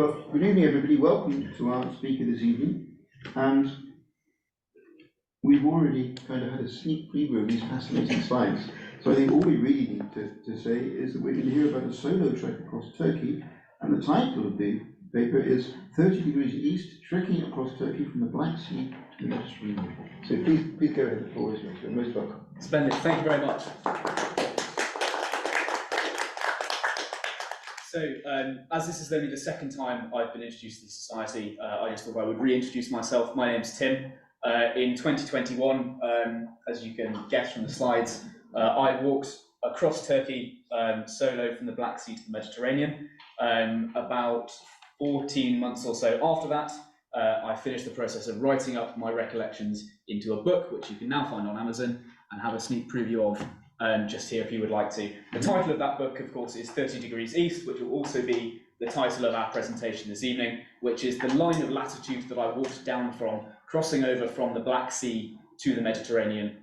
Good evening, everybody. Welcome to our speaker this evening. And we've already kind of had a sneak preview of these fascinating slides. So I think all we really need to say is that we're going to hear about a solo trek across Turkey. And the title of the paper is 30 Degrees East, Trekking Across Turkey from the Black Sea to the Mediterranean. So please go ahead, the floor is yours. You're most welcome. Splendid, thank you very much. So, as this is only the second time I've been introduced to the Society, I just thought I would reintroduce myself. My name's Tim. In 2021, as you can guess from the slides, I walked across Turkey solo from the Black Sea to the Mediterranean. About 14 months or so after that, I finished the process of writing up my recollections into a book, which you can now find on Amazon and have a sneak preview of just here if you would like to. The title of that book, of course, is 30 Degrees East, which will also be the title of our presentation this evening, which is the line of latitude that I walked down from, crossing over from the Black Sea to the Mediterranean,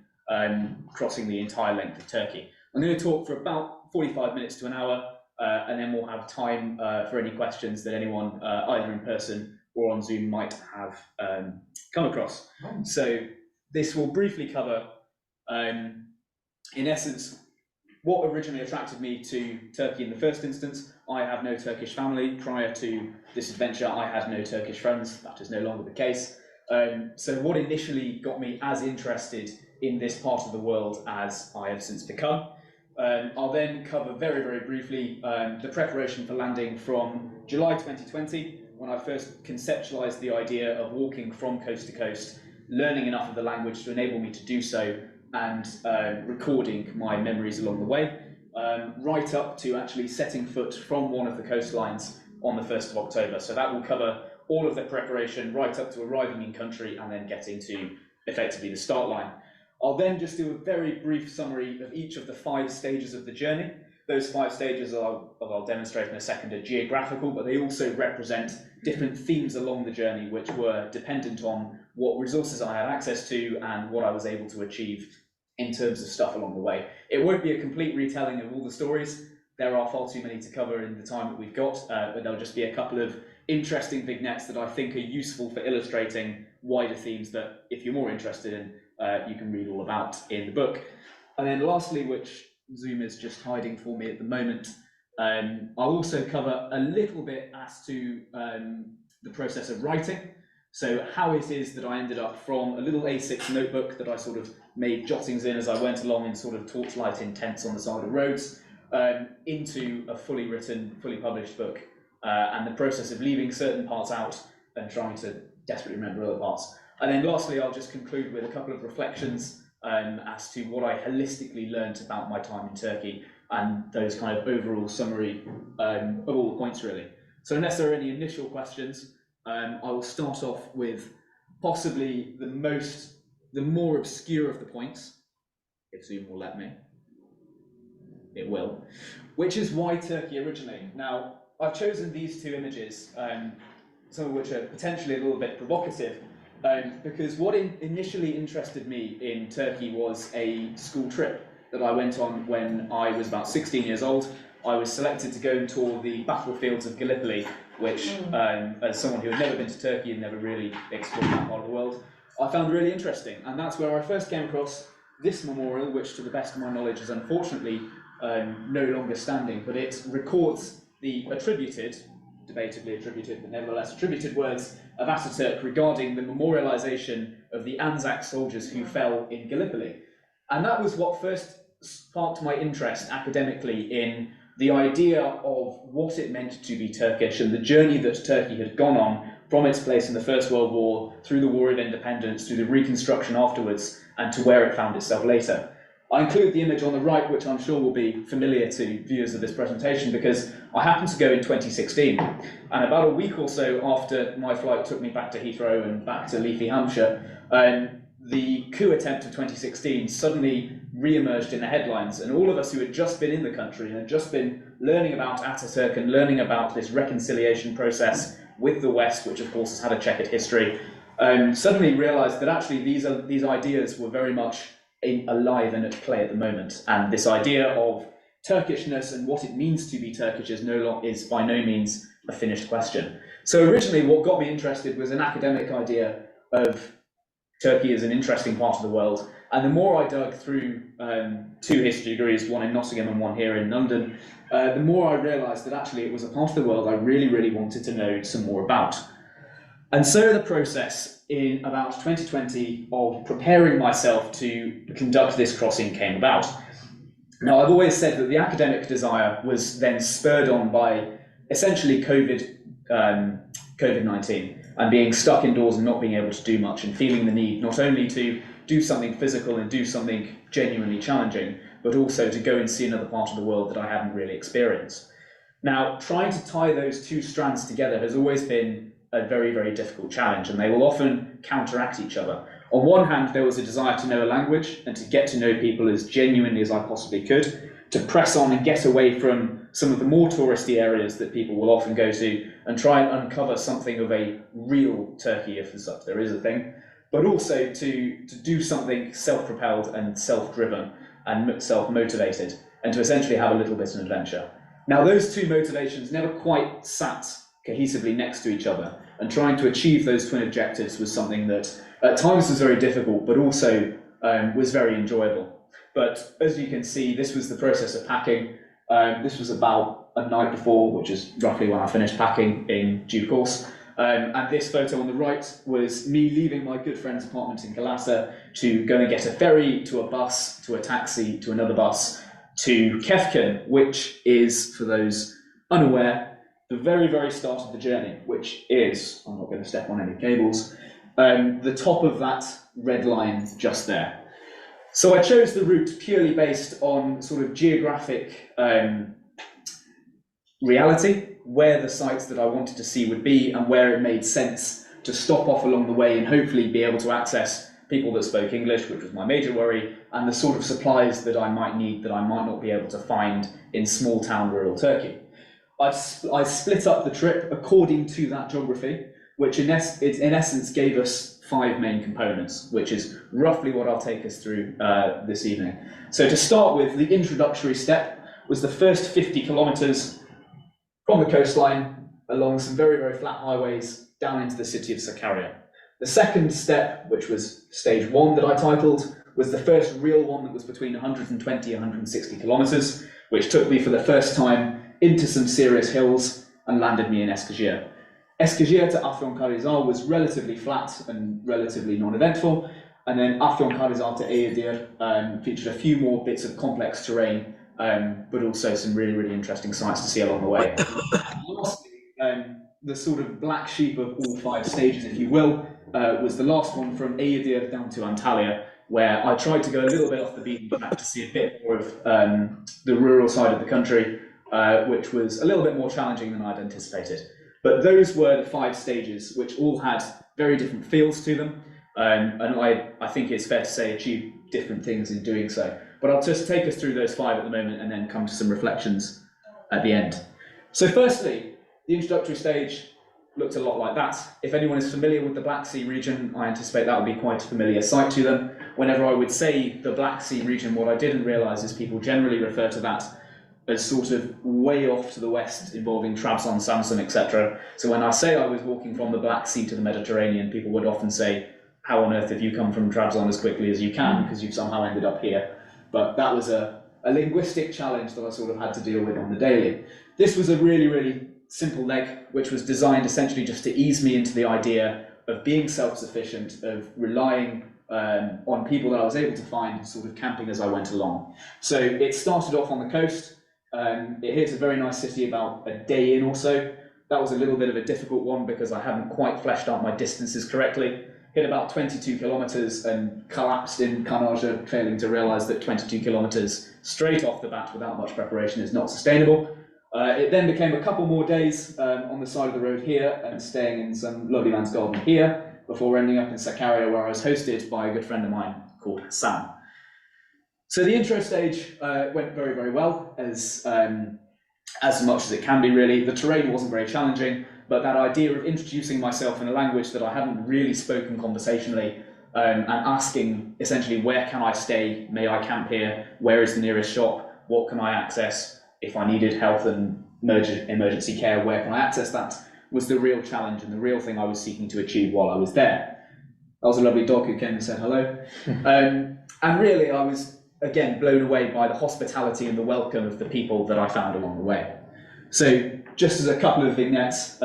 crossing the entire length of Turkey. I'm going to talk for about 45 minutes to an hour, and then we'll have time for any questions that anyone, either in person or on Zoom, might have come across. So this will briefly cover in essence, what originally attracted me to Turkey in the first instance. I have no Turkish family. Prior to this adventure, I had no Turkish friends. That is no longer the case. So what initially got me as interested in this part of the world as I have since become. I'll then cover very, very briefly the preparation for landing from July 2020, when I first conceptualized the idea of walking from coast to coast, learning enough of the language to enable me to do so, and recording my memories along the way, right up to actually setting foot from one of the coastlines on the 1st of October. So that will cover all of the preparation right up to arriving in country and then getting to effectively the start line. I'll then just do a very brief summary of each of the 5 stages of the journey. Those 5 stages I'll demonstrate in a second are geographical, but they also represent different themes along the journey which were dependent on what resources I had access to and what I was able to achieve in terms of stuff along the way. It won't be a complete retelling of all the stories. There are far too many to cover in the time that we've got, but there'll just be a couple of interesting vignettes that I think are useful for illustrating wider themes that, if you're more interested in, you can read all about in the book. And then lastly, which Zoom is just hiding for me at the moment, I'll also cover a little bit as to the process of writing. So how it is that I ended up from a little A6 notebook that I sort of made jottings in as I went along in sort of torchlight in tents on the side of roads, into a fully written, fully published book, and the process of leaving certain parts out and trying to desperately remember other parts. And then lastly, I'll just conclude with a couple of reflections as to what I holistically learned about my time in Turkey and those kind of overall summary of all the points really. So unless there are any initial questions, I will start off with possibly the more obscure of the points, if Zoom will let me. It will. Which is why Turkey originally. Now, I've chosen these 2 images, some of which are potentially a little bit provocative, because what initially interested me in Turkey was a school trip that I went on when I was about 16 years old. I was selected to go and tour the battlefields of Gallipoli, which, as someone who had never been to Turkey and never really explored that part of the world, I found really interesting. And that's where I first came across this memorial, which to the best of my knowledge is unfortunately no longer standing, but it records the debatably attributed, but nevertheless attributed words of Ataturk regarding the memorialization of the Anzac soldiers who fell in Gallipoli. And that was what first sparked my interest academically in the idea of what it meant to be Turkish and the journey that Turkey had gone on from its place in the First World War, through the War of Independence, through the reconstruction afterwards, and to where it found itself later. I include the image on the right, which I'm sure will be familiar to viewers of this presentation, because I happened to go in 2016, and about a week or so after my flight took me back to Heathrow and back to leafy Hampshire, the coup attempt of 2016 suddenly re-emerged in the headlines, and all of us who had just been in the country and had just been learning about Ataturk and learning about this reconciliation process with the West, which of course has had a checkered history, suddenly realised that actually these ideas were very much alive and at play at the moment, and this idea of Turkishness and what it means to be Turkish is by no means a finished question. So originally what got me interested was an academic idea of Turkey as an interesting part of the world. And the more I dug through 2 history degrees, one in Nottingham and one here in London, the more I realised that actually it was a part of the world I really, really wanted to know some more about. And so the process in about 2020 of preparing myself to conduct this crossing came about. Now, I've always said that the academic desire was then spurred on by essentially COVID-19 and being stuck indoors and not being able to do much and feeling the need not only to do something physical and do something genuinely challenging, but also to go and see another part of the world that I hadn't really experienced. Now, trying to tie those 2 strands together has always been a very, very difficult challenge, and they will often counteract each other. On one hand, there was a desire to know a language and to get to know people as genuinely as I possibly could, to press on and get away from some of the more touristy areas that people will often go to and try and uncover something of a real Turkey, if there is a thing, but also to do something self-propelled and self-driven and self-motivated, and to essentially have a little bit of an adventure. Now, those 2 motivations never quite sat cohesively next to each other, and trying to achieve those twin objectives was something that at times was very difficult, but also was very enjoyable. But as you can see, this was the process of packing. This was about a night before, which is roughly when I finished packing in due course. And this photo on the right was me leaving my good friend's apartment in Galata to go and get a ferry, to a bus, to a taxi, to another bus, to Kefken, which is, for those unaware, the very, very start of the journey, which is, I'm not going to step on any cables, the top of that red line just there. So I chose the route purely based on sort of geographic reality, where the sites that I wanted to see would be and where it made sense to stop off along the way and hopefully be able to access people that spoke English, which was my major worry, and the sort of supplies that I might need that I might not be able to find in small town rural Turkey. I split up the trip according to that geography, which in essence gave us 5 main components, which is roughly what I'll take us through this evening. So to start with, the introductory step was the first 50 kilometers from the coastline along some very, very flat highways down into the city of Sakarya. The second step, which was stage 1 that I titled, was the first real one that was between 120 and 160 kilometers, which took me for the first time into some serious hills and landed me in Eskişehir. Eskişehir to Afyonkarahisar was relatively flat and relatively non-eventful, and then Afyonkarahisar to Eğirdir featured a few more bits of complex terrain, but also some really, really interesting sights to see along the way. Lastly, the sort of black sheep of all 5 stages, if you will, was the last one from Eğirdir down to Antalya, where I tried to go a little bit off the beaten track to see a bit more of the rural side of the country, which was a little bit more challenging than I'd anticipated. But those were the 5 stages, which all had very different feels to them, and I think it's fair to say achieved different things in doing so. But I'll just take us through those 5 at the moment and then come to some reflections at the end. So firstly, the introductory stage looked a lot like that. If anyone is familiar with the Black Sea region, I anticipate that would be quite a familiar sight to them. Whenever I would say the Black Sea region, what I didn't realise is people generally refer to that as sort of way off to the west, involving Trabzon, Samsun, etc. So when I say I was walking from the Black Sea to the Mediterranean, people would often say, how on earth have you come from Trabzon as quickly as you can, because you've somehow ended up here? But that was a linguistic challenge that I sort of had to deal with on the daily. This was a really, really simple leg, which was designed essentially just to ease me into the idea of being self-sufficient, of relying on people that I was able to find and sort of camping as I went along. So it started off on the coast. It hits a very nice city about a day in or so. That was a little bit of a difficult one because I hadn't quite fleshed out my distances correctly. Hit about 22 kilometers and collapsed in Kanaja, failing to realize that 22 kilometers straight off the bat without much preparation is not sustainable. It then became a couple more days on the side of the road here and staying in some lovely man's garden here before ending up in Sakarya, where I was hosted by a good friend of mine called Sam. So the intro stage went very, very well, as much as it can be really. The terrain wasn't very challenging, but that idea of introducing myself in a language that I hadn't really spoken conversationally and asking essentially, where can I stay? May I camp here? Where is the nearest shop? What can I access? If I needed health and emergency care, where can I access that? was the real challenge and the real thing I was seeking to achieve while I was there. That was a lovely dog who came and said hello. And really, I was, again, blown away by the hospitality and the welcome of the people that I found along the way. So, just as a couple of vignettes,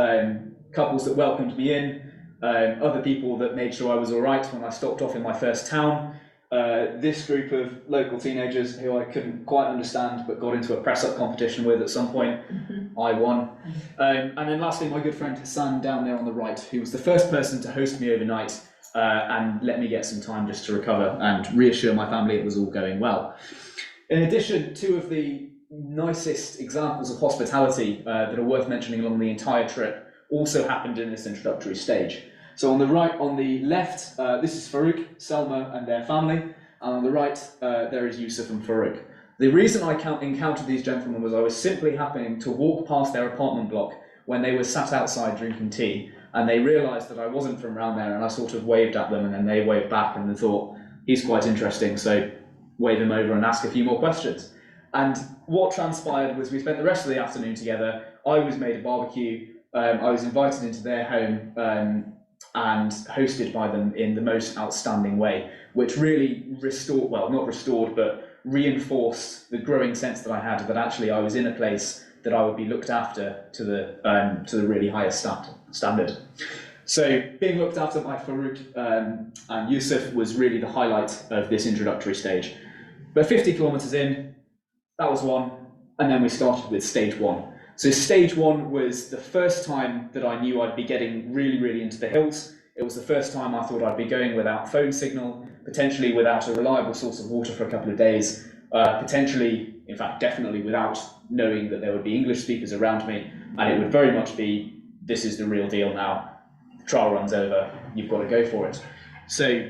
couples that welcomed me in, other people that made sure I was all right when I stopped off in my first town, this group of local teenagers who I couldn't quite understand but got into a press-up competition with at some point. I won. And then lastly, my good friend Hassan down there on the right, who was the first person to host me overnight and let me get some time just to recover and reassure my family it was all going well. In addition, two of the nicest examples of hospitality that are worth mentioning along the entire trip also happened in this introductory stage. So on the left, this is Farouk, Selma and their family, and on the right there is Yusuf and Farouk. The reason I encountered these gentlemen was I was simply happening to walk past their apartment block when they were sat outside drinking tea, and they realised that I wasn't from around there, and I sort of waved at them, and then they waved back, and they thought, he's quite interesting, so wave him over and ask a few more questions. And what transpired was we spent the rest of the afternoon together. I was made a barbecue, I was invited into their home and hosted by them in the most outstanding way, which really restored, well, not restored, but reinforced the growing sense that I had that actually I was in a place that I would be looked after to the really highest standard. So being looked after by Farouk and Yusuf was really the highlight of this introductory stage. But 50 kilometers in, that was one, and then we started with stage one. So stage one was the first time that I knew I'd be getting really, really into the hills. It was the first time I thought I'd be going without phone signal, potentially without a reliable source of water for a couple of days, potentially, in fact, definitely without knowing that there would be English speakers around me, and it would very much be, this is the real deal now. The trial run's over, you've got to go for it. So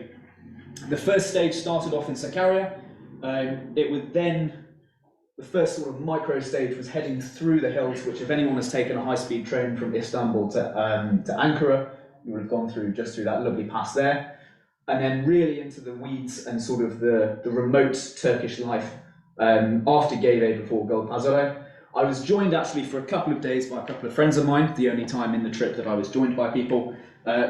the first stage started off in Sakarya. It would then, the first sort of micro stage was heading through the hills, which if anyone has taken a high-speed train from Istanbul to Ankara, you would have gone through just through that lovely pass there. And then really into the weeds and sort of the remote Turkish life after Geve before Gölpazarı. I was joined actually for a couple of days by a couple of friends of mine, the only time in the trip that I was joined by people,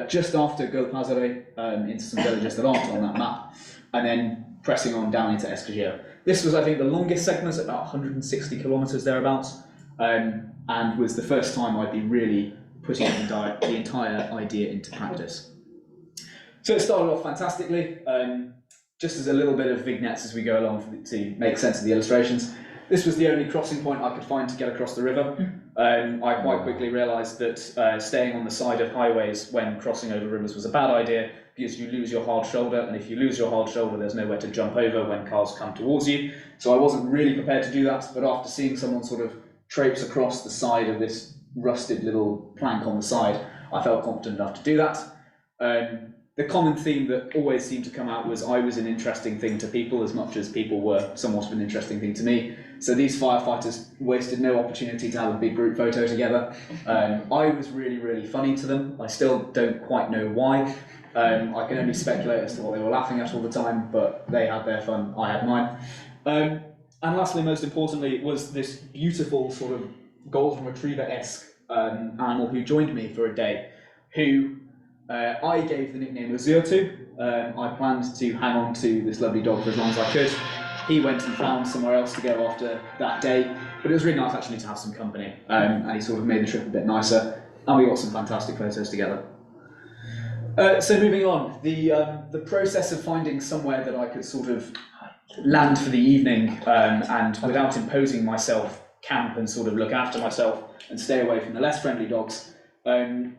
just after Gölpazarı into some villages that aren't on that map, and then pressing on down into Eskişehir. This was, I think, the longest segment, about 160 kilometers thereabouts, and was the first time I'd been really putting the entire idea into practice. So it started off fantastically, just as a little bit of vignettes as we go along to make sense of the illustrations. This was the only crossing point I could find to get across the river. I quite quickly realised that staying on the side of highways when crossing over rivers was a bad idea, because you lose your hard shoulder, and if you lose your hard shoulder, there's nowhere to jump over when cars come towards you. So I wasn't really prepared to do that, but after seeing someone sort of traipse across the side of this rusted little plank on the side, I felt confident enough to do that. The common theme that always seemed to come out was I was an interesting thing to people as much as people were somewhat of an interesting thing to me. So these firefighters wasted no opportunity to have a big group photo together. I was really, really funny to them. I still don't quite know why. I can only speculate as to what they were laughing at all the time, but they had their fun, I had mine. And lastly, most importantly, was this beautiful sort of golden retriever-esque animal who joined me for a day, who I gave the nickname Azur to. I planned to hang on to this lovely dog for as long as I could. He went and found somewhere else to go after that day, but it was really nice actually to have some company, and he sort of made the trip a bit nicer, and we got some fantastic photos together. So moving on, the process of finding somewhere that I could sort of land for the evening and without imposing myself, camp and sort of look after myself and stay away from the less friendly dogs,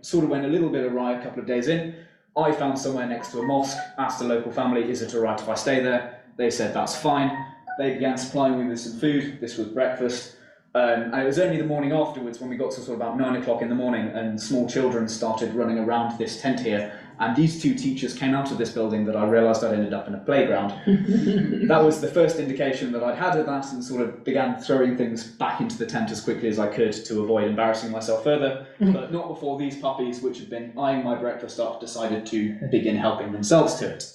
sort of went a little bit awry a couple of days in. I found somewhere next to a mosque, asked a local family, is it all right if I stay there? They said that's fine. They began supplying me with some food. This was breakfast. And it was only the morning afterwards when we got to sort of about 9 o'clock in the morning and small children started running around this tent here. And these two teachers came out of this building that I realised I'd ended up in a playground. That was the first indication that I'd had of that, and sort of began throwing things back into the tent as quickly as I could to avoid embarrassing myself further. But not before these puppies, which had been eyeing my breakfast up, decided to begin helping themselves to it.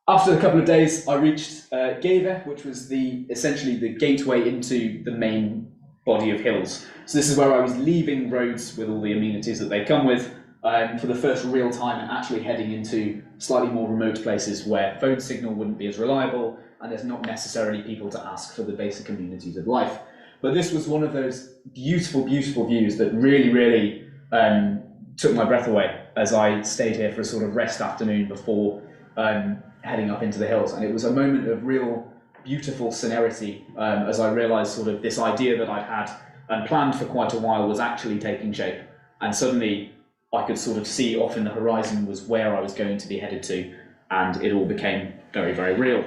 After a couple of days, I reached Geve, which was essentially the gateway into the main body of hills. So this is where I was leaving roads with all the amenities that they come with for the first real time, and actually heading into slightly more remote places where phone signal wouldn't be as reliable and there's not necessarily people to ask for the basic amenities of life. But this was one of those beautiful, beautiful views that really, really took my breath away as I stayed here for a sort of rest afternoon before heading up into the hills. And it was a moment of real beautiful celerity as I realised sort of this idea that I'd had and planned for quite a while was actually taking shape. And suddenly I could sort of see off in the horizon was where I was going to be headed to, and it all became very, very real.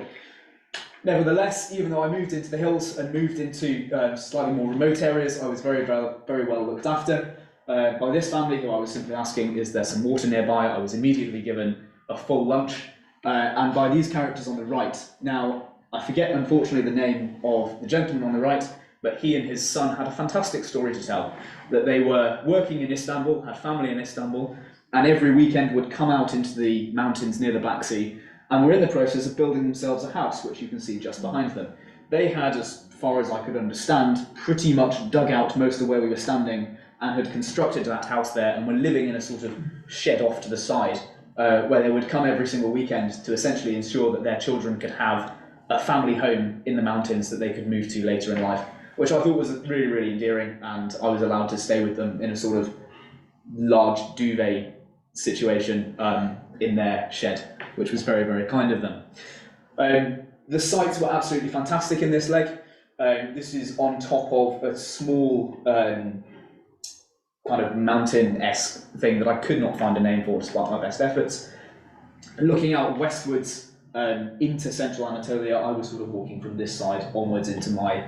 Nevertheless, even though I moved into the hills and moved into slightly more remote areas, I was very well looked after by this family, who I was simply asking, is there some water nearby? I was immediately given a full lunch, and by these characters on the right. Now, I forget, unfortunately, the name of the gentleman on the right, but he and his son had a fantastic story to tell, that they were working in Istanbul, had family in Istanbul, and every weekend would come out into the mountains near the Black Sea, and were in the process of building themselves a house, which you can see just behind them. They had, as far as I could understand, pretty much dug out most of where we were standing and had constructed that house there, and were living in a sort of shed off to the side, where they would come every single weekend to essentially ensure that their children could have a family home in the mountains that they could move to later in life, which I thought was really, really endearing, and I was allowed to stay with them in a sort of large duvet situation in their shed, which was very, very kind of them. The sights were absolutely fantastic in this leg. This is on top of a small kind of mountain-esque thing that I could not find a name for despite my best efforts. Looking out westwards into central Anatolia, I was sort of walking from this side onwards into my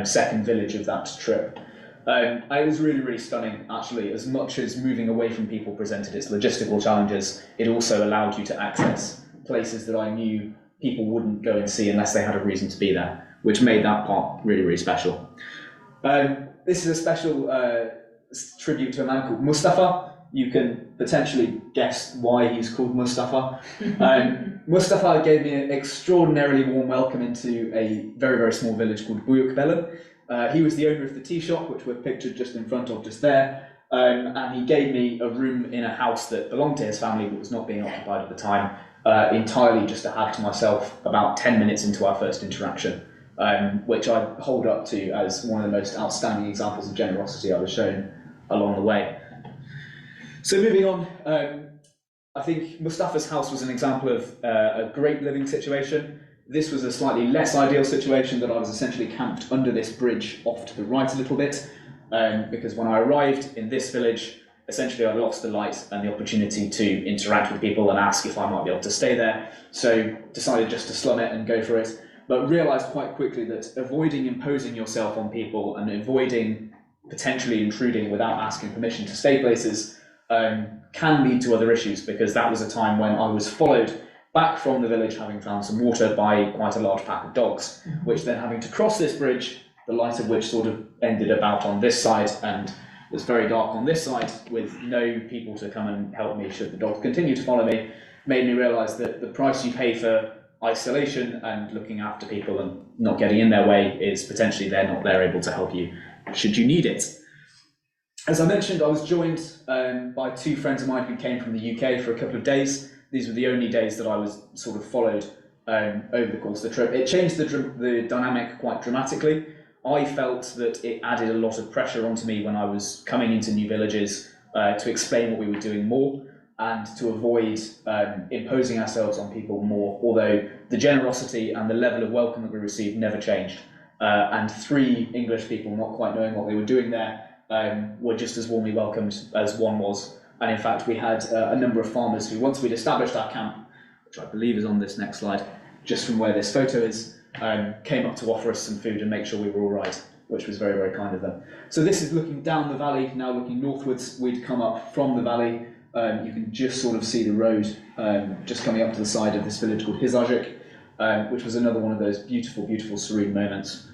second village of that trip. It was really, really stunning, actually. As much as moving away from people presented its logistical challenges, it also allowed you to access places that I knew people wouldn't go and see unless they had a reason to be there, which made that part really, really special. This is a special tribute to a man called Mustafa. You can potentially guess why he's called Mustafa. Mustafa gave me an extraordinarily warm welcome into a very, very small village called Buyukbelen. He was the owner of the tea shop, which we're pictured just in front of just there, and he gave me a room in a house that belonged to his family but was not being occupied at the time, entirely just to have to myself about 10 minutes into our first interaction, which I hold up to as one of the most outstanding examples of generosity I was shown along the way. So moving on, I think Mustafa's house was an example of a great living situation. This was a slightly less ideal situation, that I was essentially camped under this bridge off to the right a little bit, because when I arrived in this village, essentially I lost the light and the opportunity to interact with people and ask if I might be able to stay there, so decided just to slum it and go for it, but realised quite quickly that avoiding imposing yourself on people and avoiding potentially intruding without asking permission to stay places can lead to other issues, because that was a time when I was followed back from the village, having found some water, by quite a large pack of dogs, which then having to cross this bridge, the light of which sort of ended about on this side and it was very dark on this side with no people to come and help me should the dogs continue to follow me, made me realise that the price you pay for isolation and looking after people and not getting in their way is potentially they're not there able to help you should you need it. As I mentioned, I was joined by two friends of mine who came from the UK for a couple of days. These were the only days that I was sort of followed over the course of the trip. It changed the dynamic quite dramatically. I felt that it added a lot of pressure onto me when I was coming into new villages to explain what we were doing more and to avoid imposing ourselves on people more, although the generosity and the level of welcome that we received never changed. And three English people, not quite knowing what they were doing there, were just as warmly welcomed as one was. And in fact, we had a number of farmers who, once we'd established our camp, which I believe is on this next slide, just from where this photo is, came up to offer us some food and make sure we were all right, which was very, very kind of them. So this is looking down the valley, now looking northwards. We'd come up from the valley. You can just sort of see the road just coming up to the side of this village called Hisarcık, which was another one of those beautiful, beautiful, serene moments.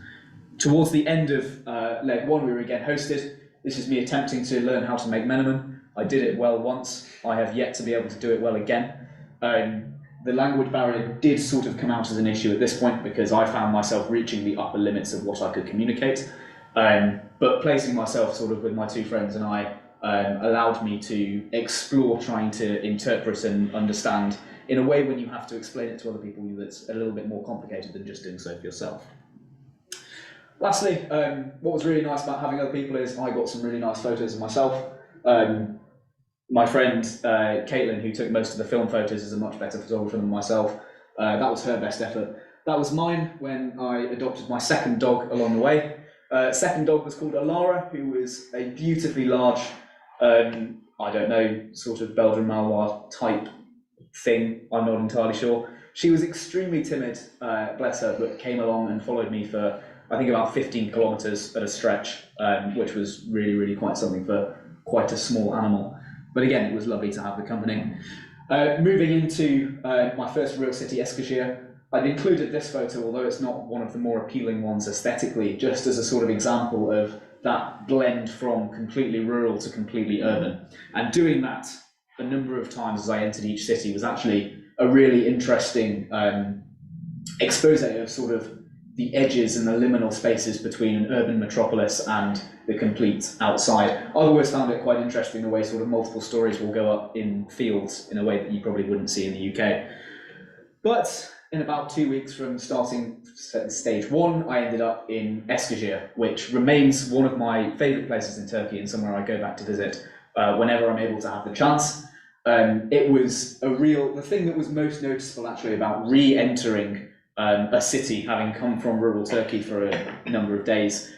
Towards the end of leg one, we were again hosted. This is me attempting to learn how to make menemen. I did it well once. I have yet to be able to do it well again. The language barrier did sort of come out as an issue at this point because I found myself reaching the upper limits of what I could communicate. But placing myself sort of with my two friends and I allowed me to explore trying to interpret and understand in a way when you have to explain it to other people that's a little bit more complicated than just doing so for yourself. Lastly, what was really nice about having other people is I got some really nice photos of myself. My friend Caitlin, who took most of the film photos, is a much better photographer than myself. That was her best effort. That was mine when I adopted my second dog along the way. Second dog was called Alara, who was a beautifully large, I don't know, sort of Belgian Malinois type thing, I'm not entirely sure. She was extremely timid, bless her, but came along and followed me for, I think, about 15 kilometers at a stretch, which was really, really quite something for quite a small animal. But again, it was lovely to have the company. Moving into my first real city, Eskişehir, I've included this photo, although it's not one of the more appealing ones aesthetically, just as a sort of example of that blend from completely rural to completely urban. And doing that a number of times as I entered each city was actually a really interesting expose of sort of the edges and the liminal spaces between an urban metropolis and the complete outside. I've always found it quite interesting the way sort of multiple stories will go up in fields in a way that you probably wouldn't see in the UK. But in about 2 weeks from starting stage one, I ended up in Eskişehir, which remains one of my favourite places in Turkey and somewhere I go back to visit whenever I'm able to have the chance. It was the thing that was most noticeable actually about re-entering a city, having come from rural Turkey for a number of days,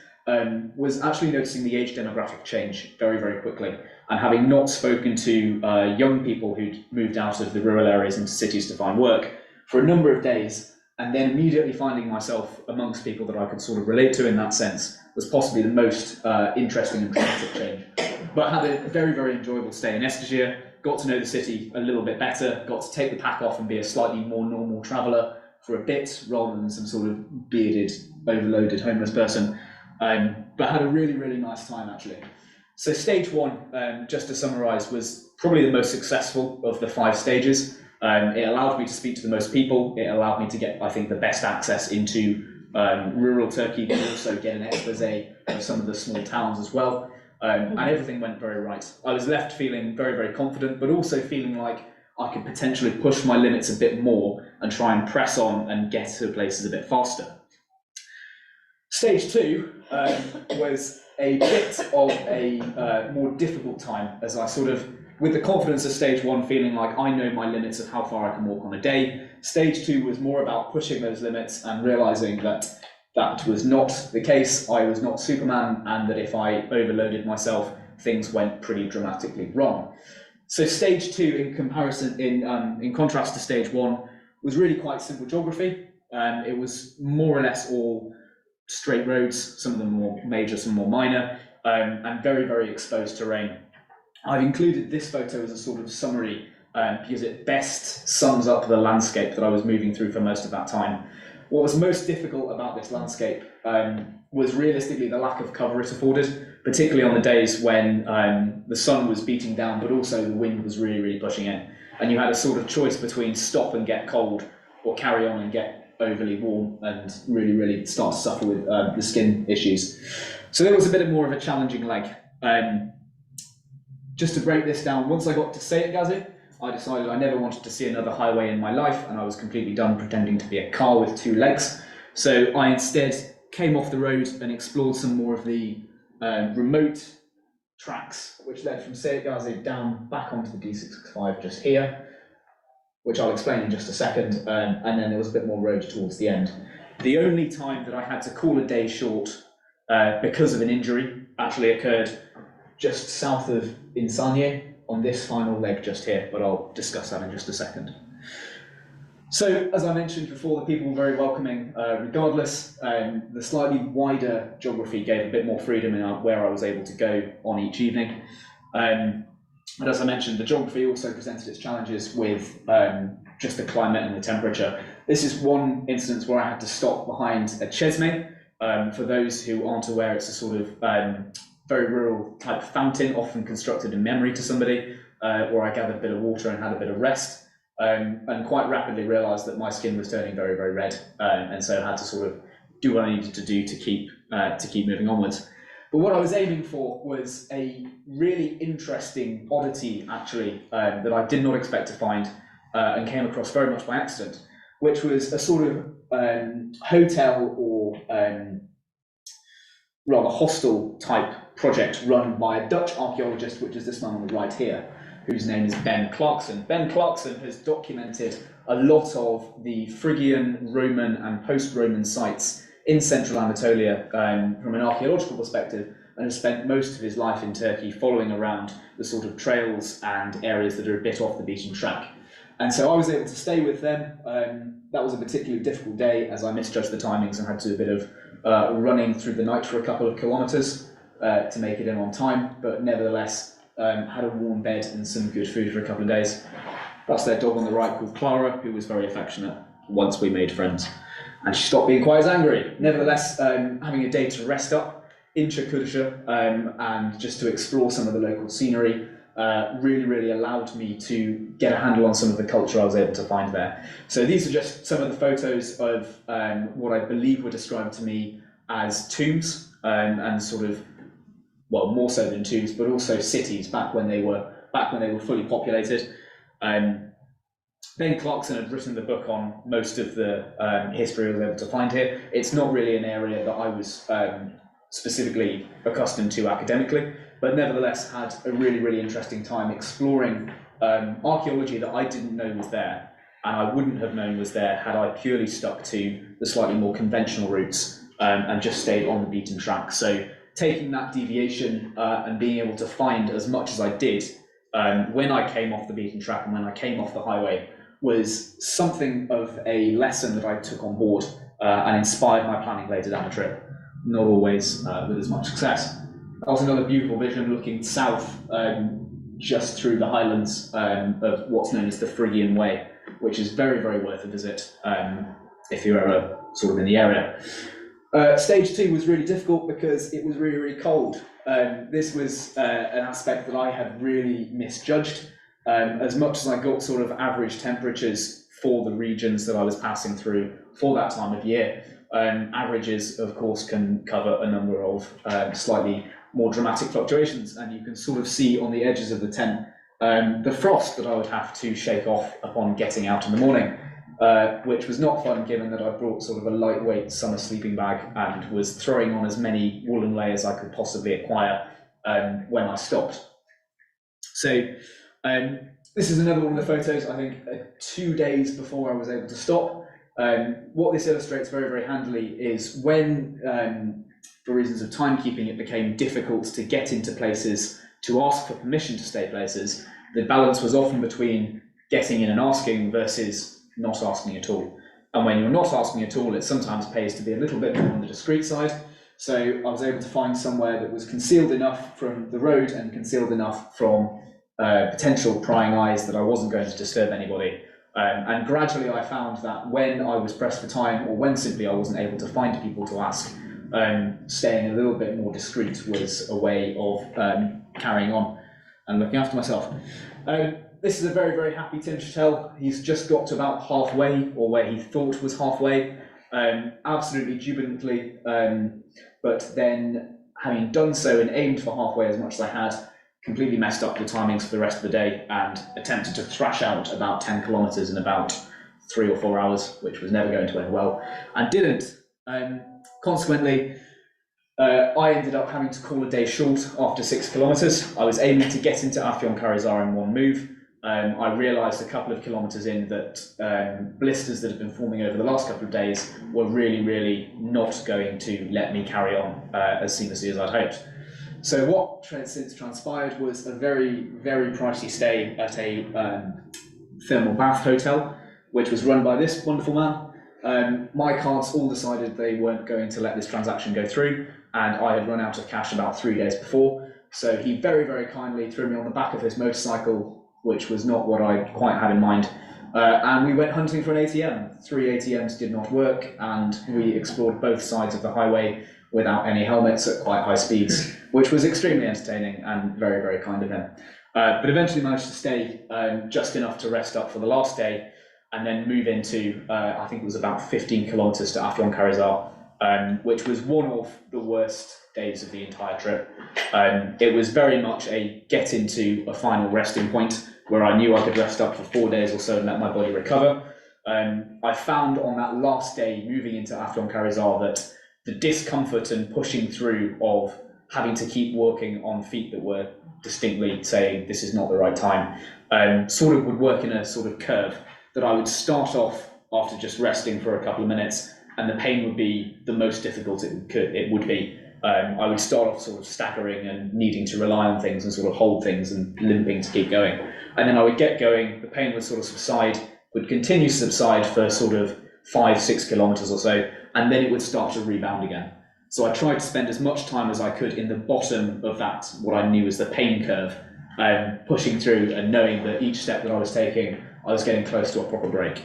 was actually noticing the age demographic change very, very quickly. And having not spoken to young people who'd moved out of the rural areas into cities to find work for a number of days, and then immediately finding myself amongst people that I could sort of relate to in that sense, was possibly the most interesting and dramatic change. But I had a very, very enjoyable stay in Eskişehir, got to know the city a little bit better, got to take the pack off and be a slightly more normal traveller for a bit, rather than some sort of bearded, overloaded homeless person. But had a really, really nice time actually. So stage one, just to summarise, was probably the most successful of the 5 stages. It allowed me to speak to the most people. It allowed me to get, I think, the best access into rural Turkey, but also get an expose of some of the small towns as well. And everything went very right. I was left feeling very, very confident, but also feeling like I could potentially push my limits a bit more and try and press on and get to places a bit faster. Stage 2 was a bit of a more difficult time, as I sort of, with the confidence of stage 1, feeling like I know my limits of how far I can walk on a day. Stage 2 was more about pushing those limits and realizing that that was not the case. I was not Superman, and that if I overloaded myself, things went pretty dramatically wrong. So stage 2, in comparison, in contrast to stage 1, was really quite simple geography. It was more or less all straight roads, some of them more major, some more minor, and very, very exposed terrain. I've included this photo as a sort of summary because it best sums up the landscape that I was moving through for most of that time. What was most difficult about this landscape was realistically the lack of cover it afforded, particularly on the days when the sun was beating down, but also the wind was really, really pushing in. And you had a sort of choice between stop and get cold, or carry on and get overly warm and really, really start to suffer with the skin issues. So there was a bit more of a challenging leg. Just to break this down, once I got to Seyitgazi, I decided I never wanted to see another highway in my life, and I was completely done pretending to be a car with 2 legs. So I instead came off the road and explored some more of the remote tracks, which led from Seyitgazi down back onto the D665 just here, which I'll explain in just a second, and then there was a bit more road towards the end. The only time that I had to call a day short because of an injury actually occurred just south of Insaniye on this final leg just here, but I'll discuss that in just a second. So, as I mentioned before, the people were very welcoming regardless. The slightly wider geography gave a bit more freedom in where I was able to go on each evening. And as I mentioned, the geography also presented its challenges with just the climate and the temperature. This is one instance where I had to stop behind a chesme. For those who aren't aware, it's a sort of very rural type fountain, often constructed in memory to somebody, where I gathered a bit of water and had a bit of rest, and quite rapidly realised that my skin was turning very, very red, and so I had to sort of do what I needed to do to keep to keep moving onwards. But what I was aiming for was a really interesting oddity, actually, that I did not expect to find and came across very much by accident, which was a sort of hotel or rather hostel type project run by a Dutch archaeologist, which is this man on the right here, whose name is Ben Clarkson. Ben Clarkson has documented a lot of the Phrygian, Roman and post-Roman sites in central Anatolia from an archaeological perspective, and has spent most of his life in Turkey following around the sort of trails and areas that are a bit off the beaten track. And so I was able to stay with them. That was a particularly difficult day as I misjudged the timings and had to do a bit of running through the night for a couple of kilometres to make it in on time, but nevertheless had a warm bed and some good food for a couple of days. That's their dog on the right called Clara, who was very affectionate once we made friends. And she stopped being quite as angry. Nevertheless, having a day to rest up in Çakırca and just to explore some of the local scenery really allowed me to get a handle on some of the culture I was able to find there. So these are just some of the photos of what I believe were described to me as tombs and sort of, well, more so than tombs, but also cities back when they were fully populated. Ben Clarkson had written the book on most of the history I was able to find here. It's not really an area that I was specifically accustomed to academically, but nevertheless had a really interesting time exploring archaeology that I didn't know was there, and I wouldn't have known was there had I purely stuck to the slightly more conventional routes and just stayed on the beaten track. So taking that deviation and being able to find as much as I did when I came off the beaten track and when I came off the highway was something of a lesson that I took on board and inspired my planning later down the trip, not always with as much success. That was another beautiful vision looking south just through the highlands of what's known as the Phrygian Way, which is very worth a visit if you're ever sort of in the area. Stage 2 was really difficult because it was really cold. This was an aspect that I had really misjudged. As much as I got sort of average temperatures for the regions that I was passing through for that time of year, averages of course can cover a number of slightly more dramatic fluctuations, and you can sort of see on the edges of the tent the frost that I would have to shake off upon getting out in the morning, which was not fun given that I brought sort of a lightweight summer sleeping bag and was throwing on as many woolen layers I could possibly acquire when I stopped. So this is another one of the photos, I think 2 days before I was able to stop. What this illustrates very handily is when, for reasons of timekeeping, it became difficult to get into places, to ask for permission to stay places, the balance was often between getting in and asking versus not asking at all. And when you're not asking at all, it sometimes pays to be a little bit more on the discreet side. So I was able to find somewhere that was concealed enough from the road and concealed enough from potential prying eyes that I wasn't going to disturb anybody. And gradually I found that when I was pressed for time, or when simply I wasn't able to find people to ask, staying a little bit more discreet was a way of carrying on and looking after myself. This is a very happy Tim Chattell. He's just got to about halfway, or where he thought was halfway, absolutely jubilantly, but then having done so and aimed for halfway as much as I had, completely messed up the timings for the rest of the day and attempted to thrash out about 10 kilometres in about 3 or 4 hours, which was never going to end well, and didn't. Consequently, I ended up having to call a day short after 6 kilometres. I was aiming to get into Afyonkarahisar in one move. I realised a couple of kilometres in that blisters that had been forming over the last couple of days were really not going to let me carry on as seamlessly as I'd hoped. So what since transpired was a very pricey stay at a thermal bath hotel, which was run by this wonderful man. My cards all decided they weren't going to let this transaction go through, and I had run out of cash about 3 days before. So he very kindly threw me on the back of his motorcycle, which was not what I quite had in mind. And we went hunting for an ATM. 3 ATMs did not work, and we explored both sides of the highway without any helmets at quite high speeds, which was extremely entertaining and very kind of him. But eventually managed to stay just enough to rest up for the last day, and then move into, I think it was about 15 kilometres to Afyonkarahisar, which was one of the worst days of the entire trip. It was very much a get into a final resting point where I knew I could rest up for 4 days or so and let my body recover. I found on that last day moving into Afyon Karizar that the discomfort and pushing through of having to keep working on feet that were distinctly saying this is not the right time, sort of would work in a sort of curve that I would start off after just resting for a couple of minutes, and the pain would be the most difficult it would be. I would start off sort of staggering and needing to rely on things and sort of hold things and limping to keep going. And then I would get going, the pain would sort of subside, would continue to subside for sort of 5-6 kilometers or so, and then it would start to rebound again. So I tried to spend as much time as I could in the bottom of that, what I knew as the pain curve, pushing through and knowing that each step that I was taking, I was getting close to a proper break.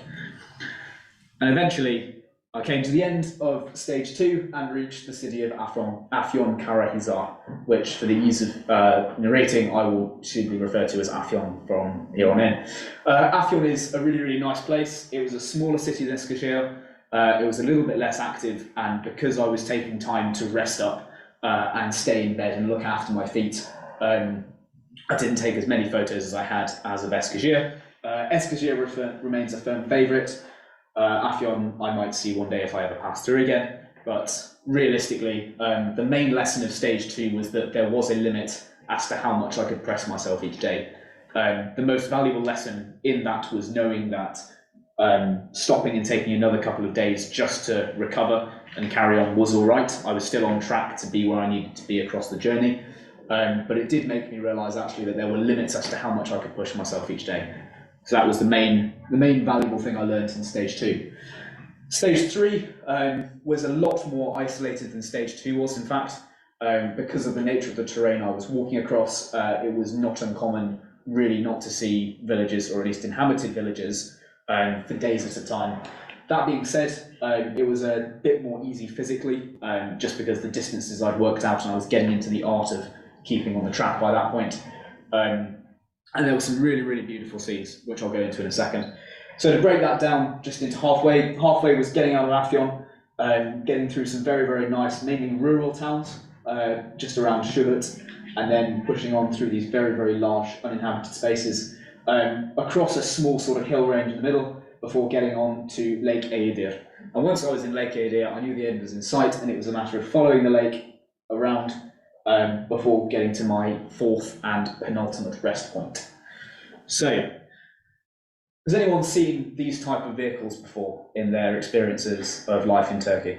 And eventually, I came to the end of stage 2 and reached the city of Afyon Karahisar, which for the ease of narrating, I will simply refer to as Afyon from here on in. Afyon is a really, really nice place. It was a smaller city than Eskişehir. It was a little bit less active, and because I was taking time to rest up and stay in bed and look after my feet, I didn't take as many photos as I had as of Eskişehir. Eskişehir remains a firm favourite. Afyon I might see one day if I ever pass through again, but realistically, the main lesson of stage 2 was that there was a limit as to how much I could press myself each day. The most valuable lesson in that was knowing that stopping and taking another couple of days just to recover and carry on was all right. I was still on track to be where I needed to be across the journey, but it did make me realise actually that there were limits as to how much I could push myself each day. So that was the main valuable thing I learned in stage 2. Stage 3 was a lot more isolated than stage 2 was, in fact. Because of the nature of the terrain I was walking across, it was not uncommon really not to see villages, or at least inhabited villages, for days at a time. That being said, it was a bit more easy physically, just because the distances I'd worked out and I was getting into the art of keeping on the track by that point. And there were some really, really beautiful seas, which I'll go into in a second. So to break that down just into halfway was getting out of Afyon, getting through some very, very nice, mainly rural towns, just around Şubat, and then pushing on through these very, very large uninhabited spaces, across a small sort of hill range in the middle, before getting on to Lake Eğirdir. And once I was in Lake Eğirdir, I knew the end was in sight, and it was a matter of following the lake around before getting to my 4th and penultimate rest point. So, has anyone seen these type of vehicles before in their experiences of life in Turkey?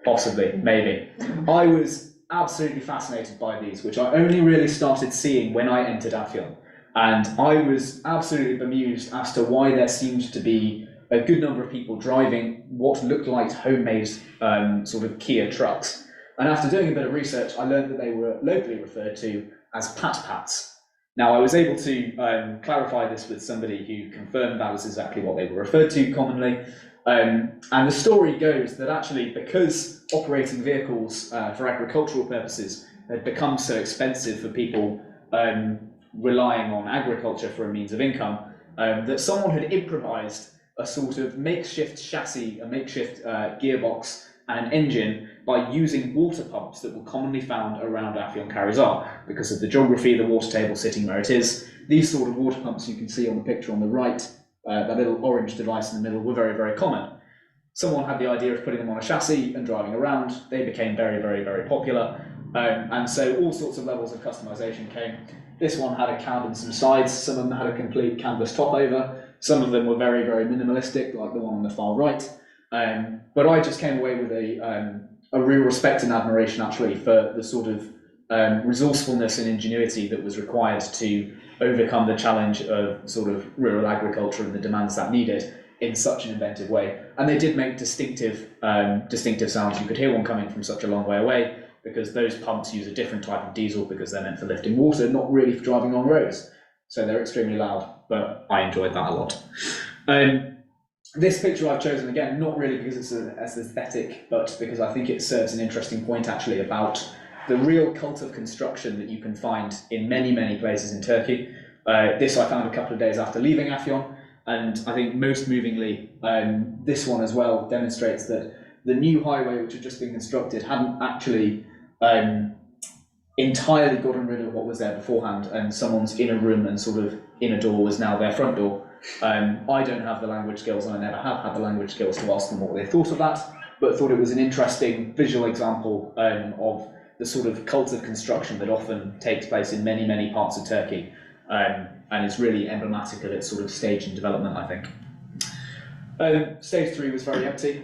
Possibly, maybe. I was absolutely fascinated by these, which I only really started seeing when I entered Afyon. And I was absolutely bemused as to why there seemed to be a good number of people driving what looked like homemade sort of Kia trucks. And after doing a bit of research, I learned that they were locally referred to as pat-pats. Now, I was able to clarify this with somebody who confirmed that was exactly what they were referred to commonly. And the story goes that actually, because operating vehicles for agricultural purposes had become so expensive for people relying on agriculture for a means of income, that someone had improvised a sort of makeshift chassis, a makeshift gearbox, and an engine by using water pumps that were commonly found around Afyon Karizar. Because of the geography, the water table sitting where it is, these sort of water pumps you can see on the picture on the right, that little orange device in the middle, were very, very common. Someone had the idea of putting them on a chassis and driving around. They became very, very, very popular. And so all sorts of levels of customization came. This one had a cab and some sides. Some of them had a complete canvas top over. Some of them were very, very minimalistic, like the one on the far right. But I just came away with a real respect and admiration, actually, for the sort of resourcefulness and ingenuity that was required to overcome the challenge of sort of rural agriculture and the demands that needed in such an inventive way. And they did make distinctive sounds. You could hear one coming from such a long way away, because those pumps use a different type of diesel because they're meant for lifting water, not really for driving on roads. So they're extremely loud, but I enjoyed that a lot. This picture I've chosen, again, not really because it's aesthetic, but because I think it serves an interesting point, actually, about the real cult of construction that you can find in many, many places in Turkey. This I found a couple of days after leaving Afyon, and I think most movingly, this one as well demonstrates that the new highway, which had just been constructed, hadn't actually entirely gotten rid of what was there beforehand, and someone's inner room and sort of inner door was now their front door. I don't have the language skills, and I never have had the language skills to ask them what they thought of that, but thought it was an interesting visual example of the sort of cult of construction that often takes place in many, many parts of Turkey, and is really emblematic of its sort of stage and development, I think. Stage 3 was very empty.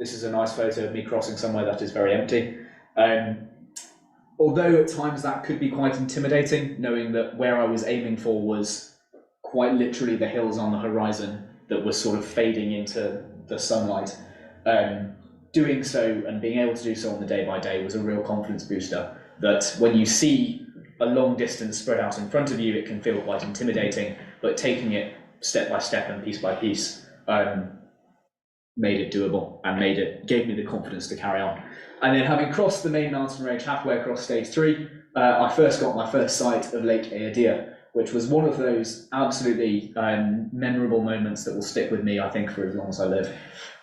This is a nice photo of me crossing somewhere that is very empty. Although at times that could be quite intimidating, knowing that where I was aiming for was quite literally the hills on the horizon that were sort of fading into the sunlight. Doing so and being able to do so on the day by day was a real confidence booster, that when you see a long distance spread out in front of you, it can feel quite intimidating, but taking it step by step and piece by piece made it doable and gave me the confidence to carry on. And then, having crossed the main mountain range halfway across stage 3, I first got my first sight of Lake Eodia, which was one of those absolutely memorable moments that will stick with me, I think, for as long as I live.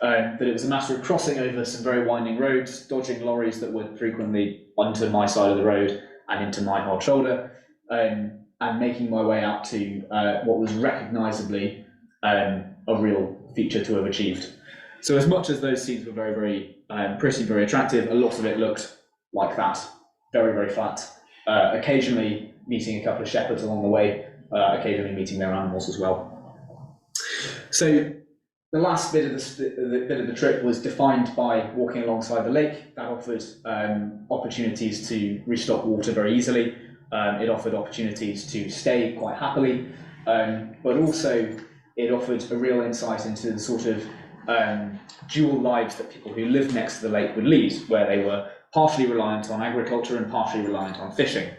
That it was a matter of crossing over some very winding roads, dodging lorries that would frequently onto my side of the road and into my hard shoulder, and making my way out to what was recognisably a real feature to have achieved. So as much as those scenes were very, very pretty, very attractive, a lot of it looked like that, very, very flat. Occasionally meeting a couple of shepherds along the way, occasionally meeting their animals as well. So the last bit of the trip was defined by walking alongside the lake. That offered opportunities to restock water very easily. It offered opportunities to stay quite happily, but also it offered a real insight into the sort of dual lives that people who lived next to the lake would lead, where they were partially reliant on agriculture and partially reliant on fishing.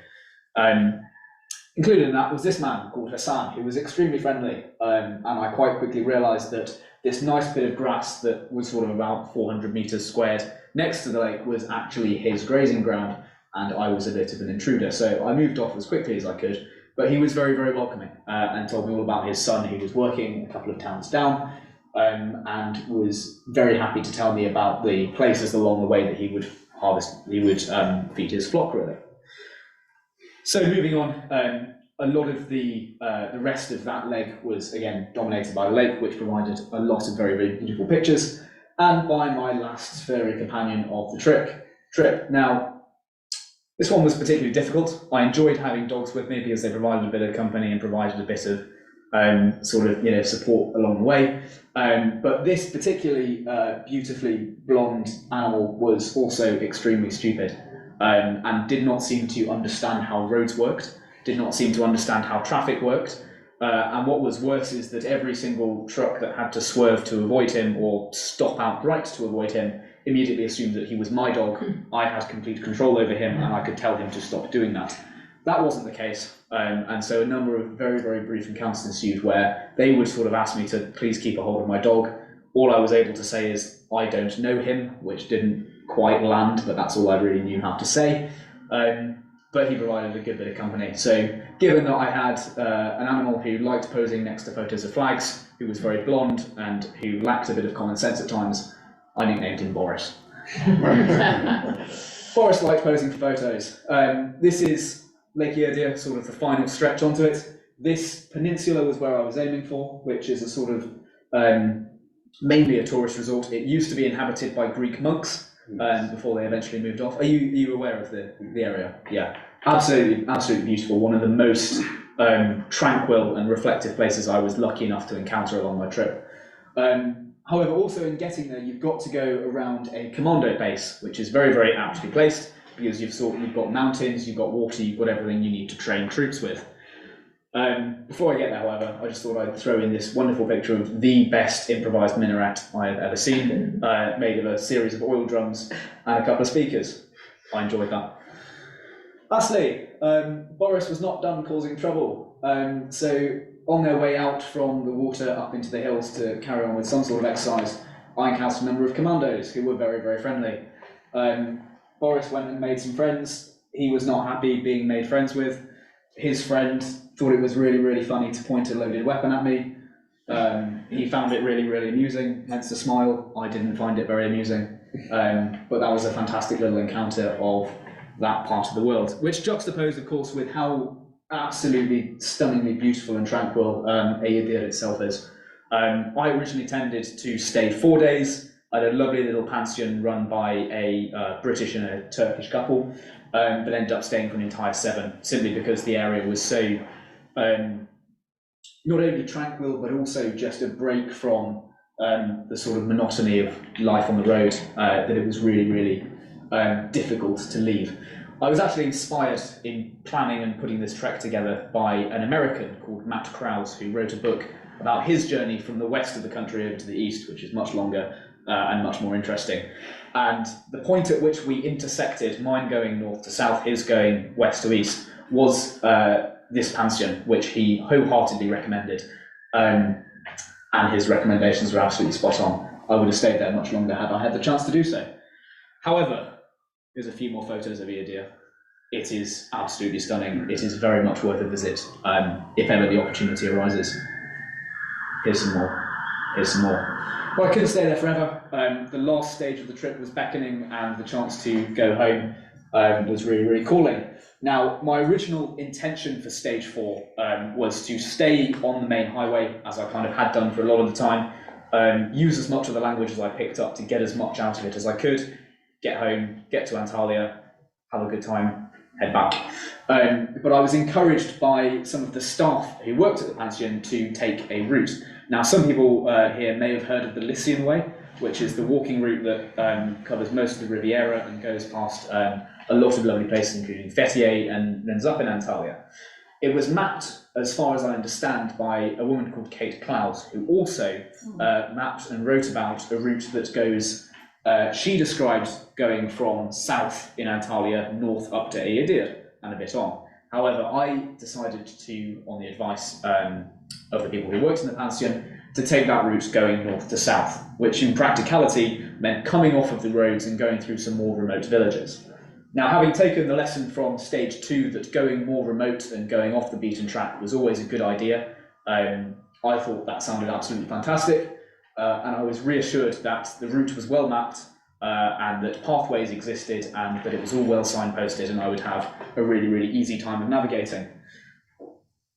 Included in that was this man called Hassan, who was extremely friendly, and I quite quickly realised that this nice bit of grass that was sort of about 400 metres squared next to the lake was actually his grazing ground, and I was a bit of an intruder, so I moved off as quickly as I could. But he was very, very welcoming, and told me all about his son, who was working a couple of towns down, and was very happy to tell me about the places along the way that he would feed his flock, really. So moving on, a lot of the rest of that leg was again dominated by the lake, which provided a lot of very, very beautiful pictures, and by my last furry companion of the trip. Now, this one was particularly difficult. I enjoyed having dogs with me because they provided a bit of company and provided a bit of support along the way. But this particularly beautifully blonde animal was also extremely stupid, and did not seem to understand how roads worked, did not seem to understand how traffic worked, and what was worse is that every single truck that had to swerve to avoid him or stop outright to avoid him immediately assumed that he was my dog. I had complete control over him and I could tell him to stop doing that. That wasn't the case, and so a number of very, very brief encounters ensued where they would sort of ask me to please keep a hold of my dog. All I was able to say is, I don't know him, which didn't quite land, but that's all I really knew how to say. But he provided a good bit of company. So given that I had an animal who liked posing next to photos of flags, who was very blonde, and who lacked a bit of common sense at times, I nicknamed him Boris. Boris liked posing for photos. This is Lake Eodia, sort of the final stretch onto it. This peninsula was where I was aiming for, which is a sort of mainly a tourist resort. It used to be inhabited by Greek monks before they eventually moved off. Are you aware of the area? Yeah, absolutely beautiful. One of the most tranquil and reflective places I was lucky enough to encounter along my trip. However, also in getting there, you've got to go around a commando base, which is very, very aptly placed, because you've got mountains, you've got water, you've got everything you need to train troops with. Before I get there, however, I just thought I'd throw in this wonderful picture of the best improvised minaret I have ever seen, made of a series of oil drums and a couple of speakers. I enjoyed that. Lastly, Boris was not done causing trouble. So on their way out from the water up into the hills to carry on with some sort of exercise, I encountered a number of commandos who were very, very friendly. Boris went and made some friends. He was not happy being made friends with. His friend thought it was really, really funny to point a loaded weapon at me. He found it really, really amusing, hence the smile. I didn't find it very amusing. But that was a fantastic little encounter of that part of the world, which juxtaposed, of course, with how absolutely stunningly beautiful and tranquil Agadir itself is. I originally intended to stay 4 days. I had a lovely little pension run by a British and a Turkish couple, but ended up staying for an entire 7, simply because the area was so not only tranquil, but also just a break from the sort of monotony of life on the road, that it was really, really difficult to leave. I was actually inspired in planning and putting this trek together by an American called Matt Krause, who wrote a book about his journey from the west of the country over to the east, which is much longer and much more interesting. And the point at which we intersected, mine going north to south, his going west to east, was this pension, which he wholeheartedly recommended. And his recommendations were absolutely spot on. I would have stayed there much longer had I had the chance to do so. However, here's a few more photos of Agadir. It is absolutely stunning. It is very much worth a visit, if ever the opportunity arises. Here's some more. Here's some more. Well, I couldn't stay there forever. The last stage of the trip was beckoning, and the chance to go home was really, really calling. Now, my original intention for stage 4 was to stay on the main highway, as I kind of had done for a lot of the time, use as much of the language as I picked up to get as much out of it as I could, get home, get to Antalya, have a good time, head back. But I was encouraged by some of the staff who worked at the pension to take a route. Now, some people here may have heard of the Lycian Way, which is the walking route that covers most of the Riviera and goes past a lot of lovely places, including Fethiye and ends up in Antalya. It was mapped, as far as I understand, by a woman called Kate Clowes, who also mapped and wrote about a route that goes, she described going from south in Antalya, north up to Agadir, and a bit on. However, I decided to, on the advice of the people who worked in the pension, to take that route going north to south, which in practicality meant coming off of the roads and going through some more remote villages. Now, having taken the lesson from stage 2 that going more remote and going off the beaten track was always a good idea, I thought that sounded absolutely fantastic, and I was reassured that the route was well mapped, and that pathways existed, and that it was all well signposted, and I would have a really, really easy time of navigating.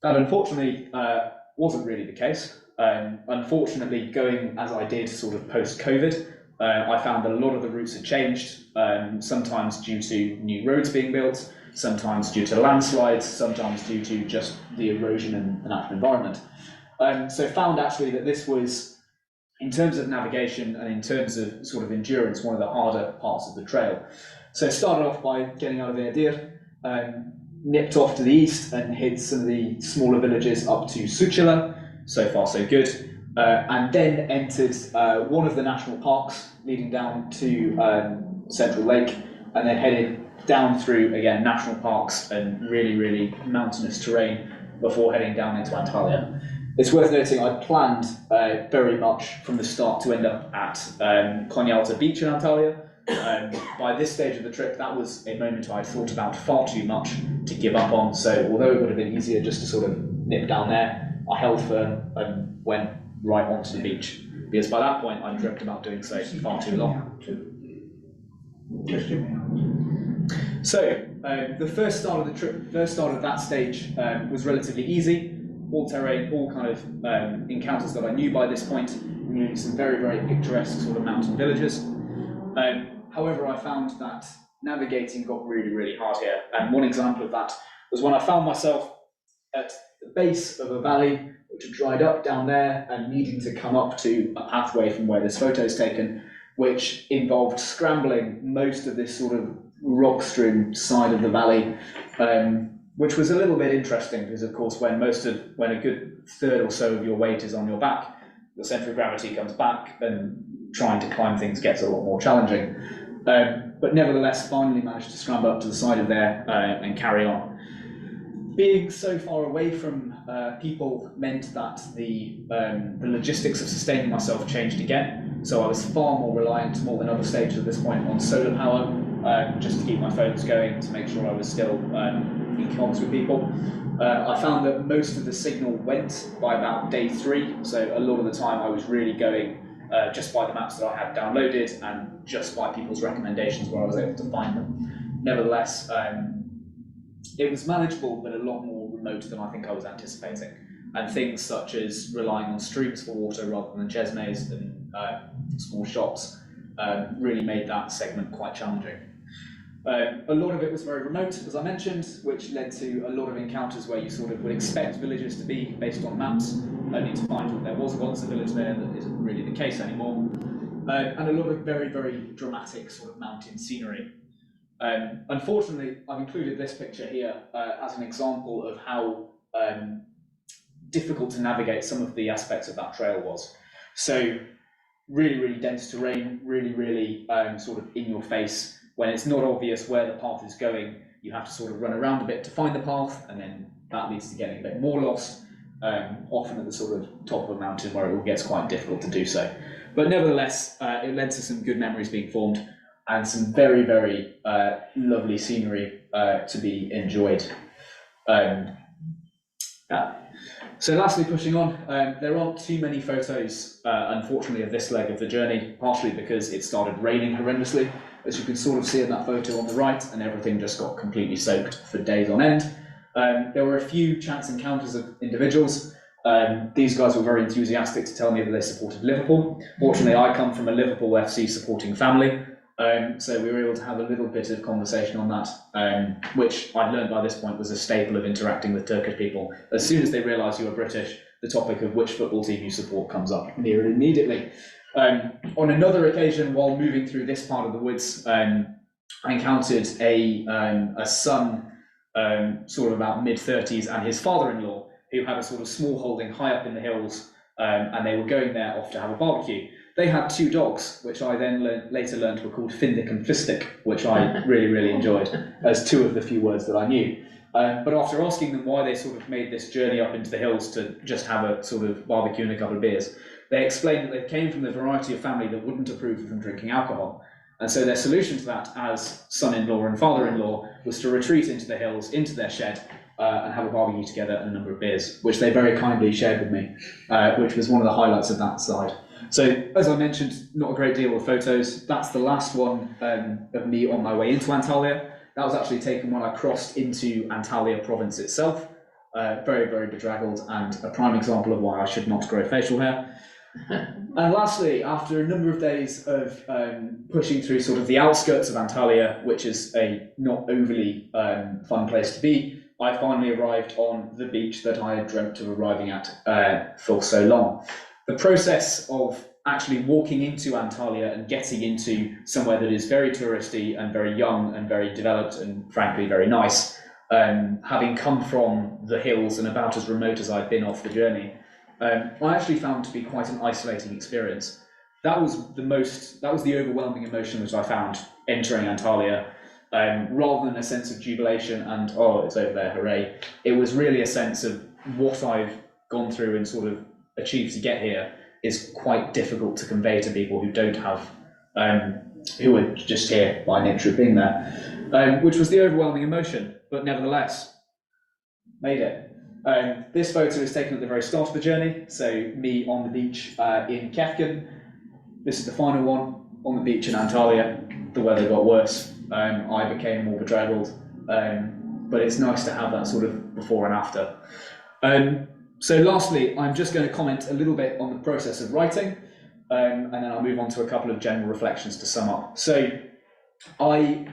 That unfortunately wasn't really the case. Unfortunately, going as I did sort of post-COVID, I found that a lot of the routes had changed, sometimes due to new roads being built, sometimes due to landslides, sometimes due to just the erosion in the natural environment. So found actually that this was, in terms of navigation and in terms of sort of endurance, one of the harder parts of the trail. So started off by getting out of Agadir, nipped off to the east and hit some of the smaller villages up to Suchila. So far so good. And then entered one of the national parks leading down to Central Lake, and then headed down through, again, national parks and really, really mountainous terrain before heading down into Antalya. It's worth noting I planned very much from the start to end up at Konyaaltı Beach in Antalya. By this stage of the trip, that was a moment I thought about far too much to give up on, so although it would have been easier just to sort of nip down there, I held firm and went right onto the beach, because by that point I dreamt about doing so far too long. So the first start of the trip, first start of that stage was relatively easy. All terrain, all kind of encounters that I knew by this point, including some very, very picturesque sort of mountain villages. However, I found that navigating got really, really hard here, and one example of that was when I found myself at the base of a valley which had dried up down there and needing to come up to a pathway from where this photo is taken, which involved scrambling most of this sort of rock-strewn side of the valley, which was a little bit interesting because, of course, when a good third or so of your weight is on your back, the centre of gravity comes back and trying to climb things gets a lot more challenging. But nevertheless, finally managed to scramble up to the side of there and carry on. Being so far away from people meant that the logistics of sustaining myself changed again. So I was far more reliant, more than other stages at this point, on solar power, just to keep my phones going, to make sure I was still in comms with people. I found that most of the signal went by about day 3, so a lot of the time I was really going just by the maps that I had downloaded and just by people's recommendations where I was able to find them. Nevertheless, it was manageable, but a lot more remote than I think I was anticipating. And things such as relying on streams for water rather than chesmes and small shops really made that segment quite challenging. A lot of it was very remote, as I mentioned, which led to a lot of encounters where you sort of would expect villages to be based on maps, only to find that there was once a village there that isn't really the case anymore. And a lot of very, very dramatic sort of mountain scenery. Unfortunately, I've included this picture here as an example of how difficult to navigate some of the aspects of that trail was. So really, really dense terrain, really, really sort of in your face. When it's not obvious where the path is going, you have to sort of run around a bit to find the path, and then that leads to getting a bit more lost, often at the sort of top of a mountain where it gets quite difficult to do so. But nevertheless, it led to some good memories being formed and some very, very lovely scenery to be enjoyed. So lastly, pushing on, there aren't too many photos, unfortunately, of this leg of the journey, partially because it started raining horrendously, as you can sort of see in that photo on the right, and everything just got completely soaked for days on end. There were a few chance encounters of individuals. These guys were very enthusiastic to tell me that they supported Liverpool. Fortunately, I come from a Liverpool FC supporting family, so we were able to have a little bit of conversation on that, which I learned by this point was a staple of interacting with Turkish people. As soon as they realise you are British, the topic of which football team you support comes up near immediately. On another occasion, while moving through this part of the woods, I encountered a son, sort of about mid-30s, and his father-in-law, who had a sort of small holding high up in the hills, and they were going there off to have a barbecue. They had 2 dogs, which I then later learned were called Findic and Fistic, which I really, really enjoyed, as 2 of the few words that I knew. But after asking them why they sort of made this journey up into the hills to just have a sort of barbecue and a couple of beers, they explained that they came from the variety of family that wouldn't approve of them drinking alcohol. And so their solution to that, as son-in-law and father-in-law, was to retreat into the hills, into their shed, and have a barbecue together and a number of beers, which they very kindly shared with me, which was one of the highlights of that side. So, as I mentioned, not a great deal of photos. That's the last one of me on my way into Antalya. That was actually taken when I crossed into Antalya province itself. Very, very bedraggled, and a prime example of why I should not grow facial hair. And lastly, after a number of days of pushing through sort of the outskirts of Antalya, which is a not overly fun place to be, I finally arrived on the beach that I had dreamt of arriving at for so long. The process of actually walking into Antalya and getting into somewhere that is very touristy and very young and very developed and frankly very nice, having come from the hills and about as remote as I'd been off the journey, I actually found to be quite an isolating experience. That was the overwhelming emotion that I found entering Antalya. Rather than a sense of jubilation and, oh, it's over there, hooray, it was really a sense of what I've gone through and sort of achieved to get here is quite difficult to convey to people who don't have, who are just here by nature of being there, which was the overwhelming emotion, but nevertheless, made it. This photo is taken at the very start of the journey, so me on the beach in Kefken. This is the final one, on the beach in Antalya. The weather got worse. I became more bedraggled, but it's nice to have that sort of before and after. So lastly, I'm just going to comment a little bit on the process of writing, and then I'll move on to a couple of general reflections to sum up. So I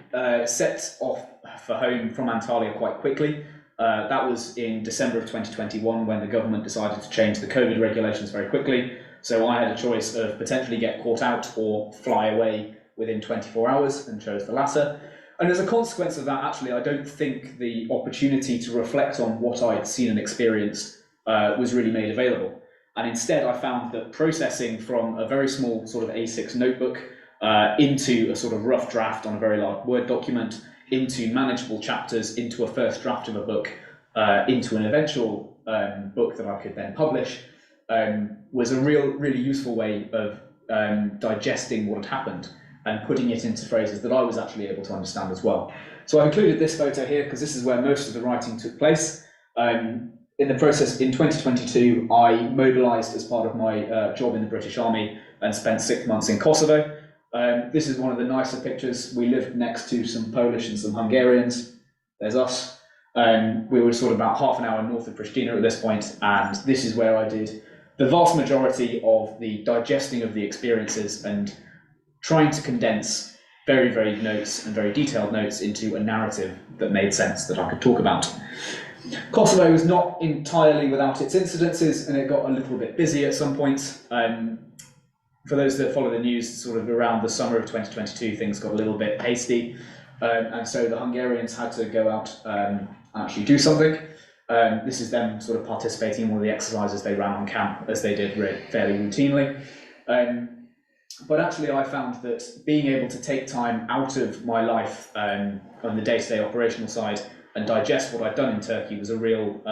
set off for home from Antalya quite quickly. That was in December of 2021 when the government decided to change the COVID regulations very quickly. So I had a choice of potentially get caught out or fly away within 24 hours and chose the latter. And as a consequence of that, actually, I don't think the opportunity to reflect on what I'd seen and experienced was really made available. And instead, I found that processing from a very small sort of A6 notebook into a sort of rough draft on a very large Word document, into manageable chapters, into a first draft of a book, into an eventual book that I could then publish, was a really useful way of digesting what had happened and putting it into phrases that I was actually able to understand as well. So I included this photo here because this is where most of the writing took place. In the process, in 2022, I mobilised as part of my job in the British Army and spent 6 months in Kosovo. This is one of the nicer pictures. We lived next to some Polish and some Hungarians. There's us. We were sort of about half an hour north of Pristina at this point, and this is where I did the vast majority of the digesting of the experiences and trying to condense very, very notes and very detailed notes into a narrative that made sense, that I could talk about. Kosovo was not entirely without its incidences, and it got a little bit busy at some points. For those that follow the news, sort of around the summer of 2022, things got a little bit hasty, and so the Hungarians had to go out and actually do something. This is them sort of participating in one of the exercises they ran on camp, as they did fairly routinely. But actually I found that being able to take time out of my life on the day-to-day operational side and digest what I'd done in Turkey was a real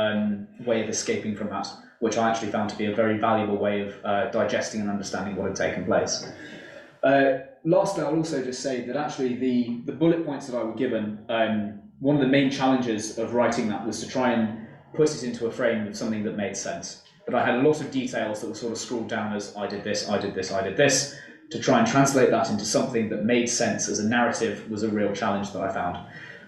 way of escaping from that, which I actually found to be a very valuable way of digesting and understanding what had taken place. Lastly, I'll also just say that actually the bullet points that I were given, one of the main challenges of writing that was to try and put it into a frame of something that made sense. But I had a lot of details that were sort of scrawled down as I did this, I did this, I did this. To try and translate that into something that made sense as a narrative was a real challenge that I found.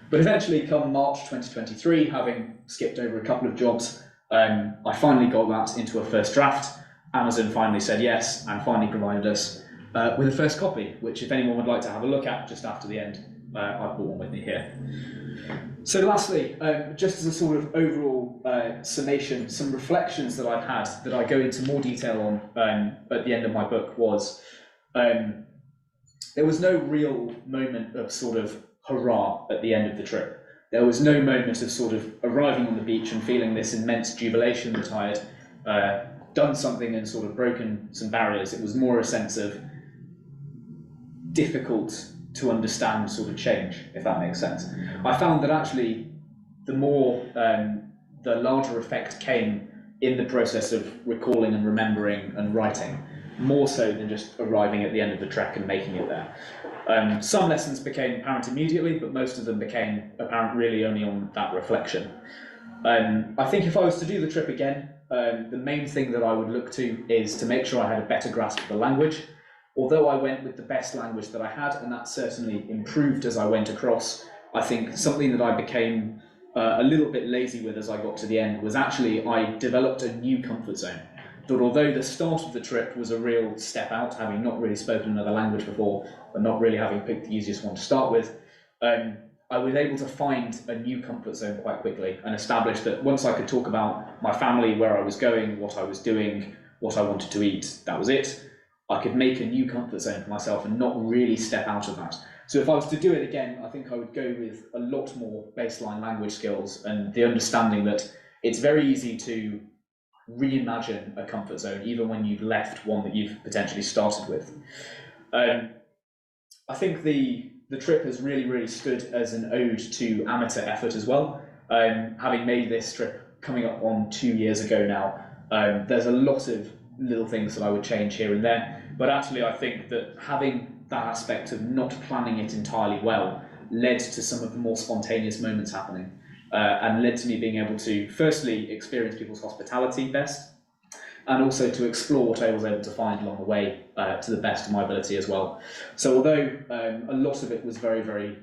But eventually, come March 2023, having skipped over a couple of jobs, I finally got that into a first draft. Amazon finally said yes and finally provided us with a first copy, which if anyone would like to have a look at just after the end, I've brought one with me here. So lastly, just as a sort of overall summation, some reflections that I've had that I go into more detail on at the end of my book was, there was no real moment of sort of hurrah at the end of the trip. There was no moment of sort of arriving on the beach and feeling this immense jubilation that I had done something and sort of broken some barriers. It was more a sense of difficult to understand sort of change, if that makes sense. I found that actually the larger effect came in the process of recalling and remembering and writing, more so than just arriving at the end of the trek and making it there. Some lessons became apparent immediately, but most of them became apparent really only on that reflection. I think if I was to do the trip again, the main thing that I would look to is to make sure I had a better grasp of the language. Although I went with the best language that I had, and that certainly improved as I went across, I think something that I became a little bit lazy with as I got to the end was actually I developed a new comfort zone. That although the start of the trip was a real step out, having not really spoken another language before, but not really having picked the easiest one to start with, I was able to find a new comfort zone quite quickly and establish that once I could talk about my family, where I was going, what I was doing, what I wanted to eat, that was it. I could make a new comfort zone for myself and not really step out of that. So if I was to do it again, I think I would go with a lot more baseline language skills and the understanding that it's very easy to reimagine a comfort zone, even when you've left one that you've potentially started with. I think the trip has really stood as an ode to amateur effort as well. Having made this trip coming up on 2 years ago now, there's a lot of little things that I would change here and there, but actually I think that having that aspect of not planning it entirely well led to some of the more spontaneous moments happening, and led to me being able to firstly experience people's hospitality best, and also to explore what I was able to find along the way to the best of my ability as well. So although a lot of it was very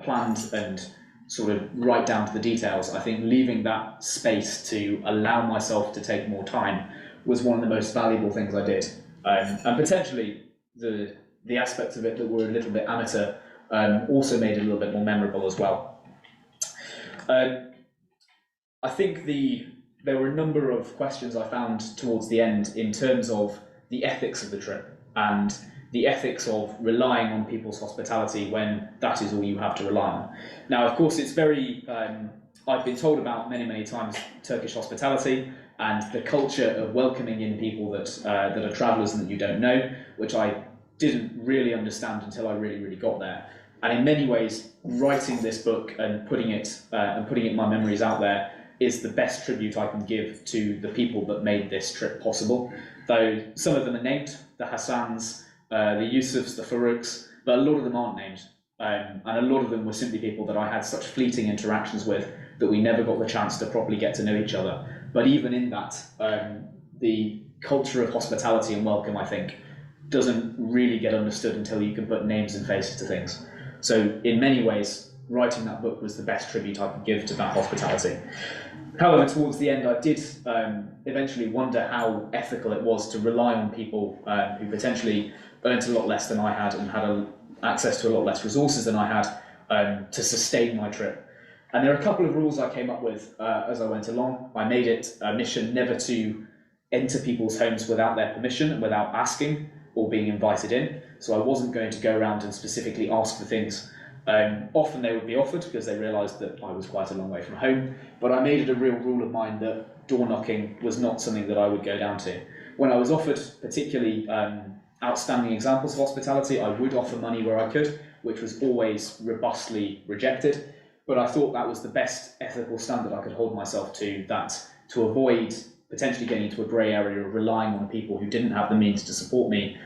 planned and sort of right down to the details, I think leaving that space to allow myself to take more time was one of the most valuable things I did. And potentially the aspects of it that were a little bit amateur also made it a little bit more memorable as well. I think there were a number of questions I found towards the end in terms of the ethics of the trip and the ethics of relying on people's hospitality when that is all you have to rely on. Now, of course, it's very, I've been told about many times Turkish hospitality and the culture of welcoming in people that are travellers and that you don't know, which I didn't really understand until I really got there. And in many ways, writing this book and putting it my memories out there is the best tribute I can give to the people that made this trip possible. Though some of them are named, the Hassans, the Yusufs, the Farouks, but a lot of them aren't named. And a lot of them were simply people that I had such fleeting interactions with that we never got the chance to properly get to know each other. But even in that, the culture of hospitality and welcome, I think, doesn't really get understood until you can put names and faces to things. So in many ways, writing that book was the best tribute I could give to that hospitality. However, towards the end, I did eventually wonder how ethical it was to rely on people who potentially earned a lot less than I had and had access to a lot less resources than I had to sustain my trip. And there are a couple of rules I came up with as I went along. I made it a mission never to enter people's homes without their permission and without asking or being invited in. So I wasn't going to go around and specifically ask for things. Often they would be offered because they realised that I was quite a long way from home, but I made it a real rule of mine that door knocking was not something that I would go down to. When I was offered particularly outstanding examples of hospitality, I would offer money where I could, which was always robustly rejected, but I thought that was the best ethical standard I could hold myself to, that to avoid potentially getting into a grey area of relying on people who didn't have the means to support me,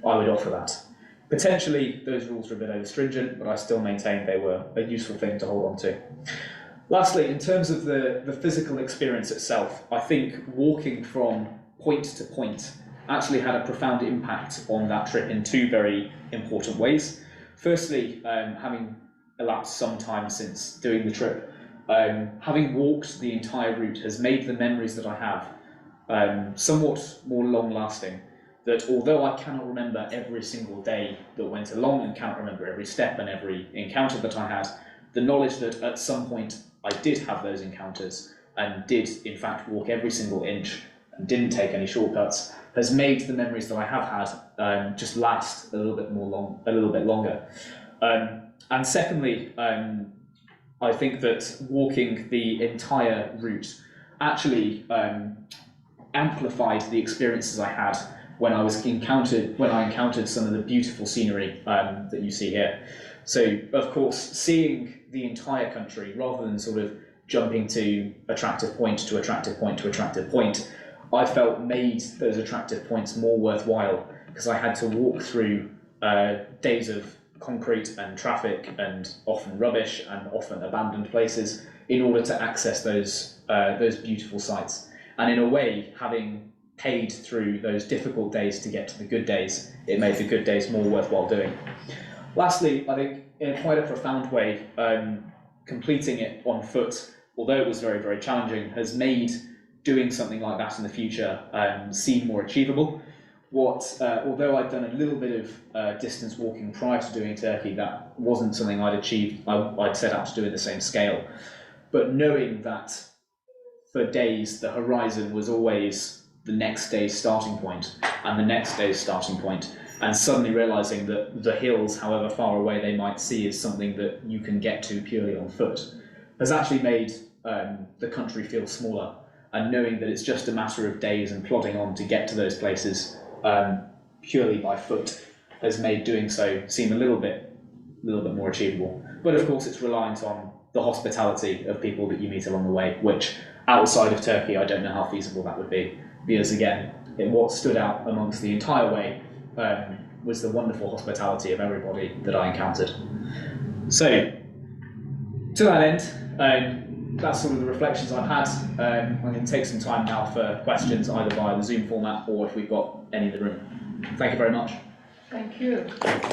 I would offer that. Potentially, those rules were a bit over stringent, but I still maintain they were a useful thing to hold on to. Lastly, in terms of the physical experience itself, I think walking from point to point actually had a profound impact on that trip in two very important ways. Firstly, having elapsed some time since doing the trip, having walked the entire route has made the memories that I have somewhat more long-lasting. That although I cannot remember every single day that went along and cannot remember every step and every encounter that I had, the knowledge that at some point I did have those encounters and did in fact walk every single inch and didn't take any shortcuts has made the memories that I have had just last a little bit longer. And secondly, I think that walking the entire route actually amplified the experiences I had when I encountered some of the beautiful scenery that you see here. So, of course, seeing the entire country rather than sort of jumping to attractive point to attractive point to attractive point, I felt made those attractive points more worthwhile because I had to walk through days of concrete and traffic and often rubbish and often abandoned places in order to access those beautiful sights. And in a way, having paid through those difficult days to get to the good days, it made the good days more worthwhile doing. Lastly, I think in quite a profound way, completing it on foot, although it was very, very challenging, has made doing something like that in the future seem more achievable. Although I'd done a little bit of distance walking prior to doing Turkey, that wasn't something I'd set out to do in the same scale. But knowing that for days the horizon was always the next day's starting point and the next day's starting point, and suddenly realizing that the hills, however far away they might see, is something that you can get to purely on foot, has actually made the country feel smaller. And knowing that it's just a matter of days and plodding on to get to those places purely by foot has made doing so seem a little bit more achievable. But of course, it's reliant on the hospitality of people that you meet along the way, which outside of Turkey, I don't know how feasible that would be. Because again, what stood out amongst the entire way was the wonderful hospitality of everybody that I encountered. So, to that end, that's sort of the reflections I've had. I'm going to take some time now for questions, either via the Zoom format or if we've got any in the room. Thank you very much. Thank you. Thank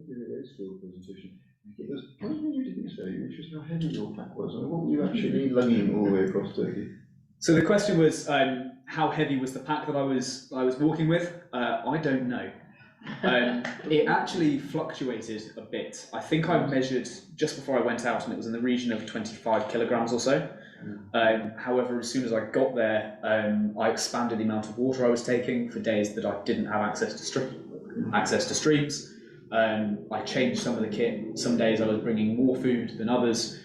you for a very skilled presentation. It was one thing you didn't say, which was how heavy your pack was. What were you actually lugging all the way across Turkey? So the question was, how heavy was the pack that I was walking with? I don't know. It actually fluctuated a bit. I think I measured just before I went out, and it was in the region of 25 kilograms or so. However, as soon as I got there, I expanded the amount of water I was taking for days that I didn't have access to streams. I changed some of the kit. Some days I was bringing more food than others.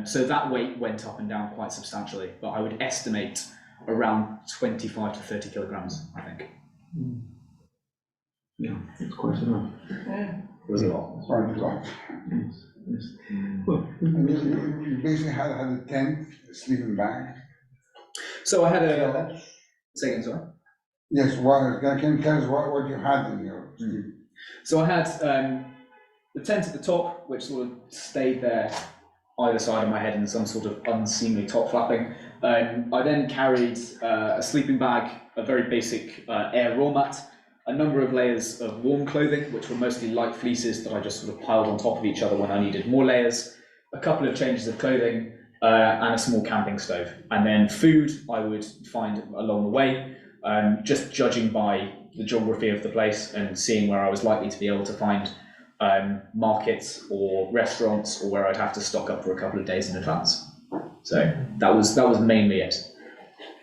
So that weight went up and down quite substantially, but I would estimate around 25 to 30 kilograms, I think. Yeah, it's quite enough. Yeah. It was a lot. Quite a lot. Yes, yes. Well, You basically had a tent, a sleeping bag. So I had a... clothes. Say again, sorry? Yes, can you tell us what you had in your So I had the tent at the top, which sort of stayed there either side of my head in some sort of unseemly top flapping. I then carried a sleeping bag, a very basic air raw mat, a number of layers of warm clothing, which were mostly light fleeces that I just sort of piled on top of each other when I needed more layers, a couple of changes of clothing, and a small camping stove. And then food I would find along the way, just judging by the geography of the place and seeing where I was likely to be able to find markets or restaurants, or where I'd have to stock up for a couple of days in advance. So that was mainly it.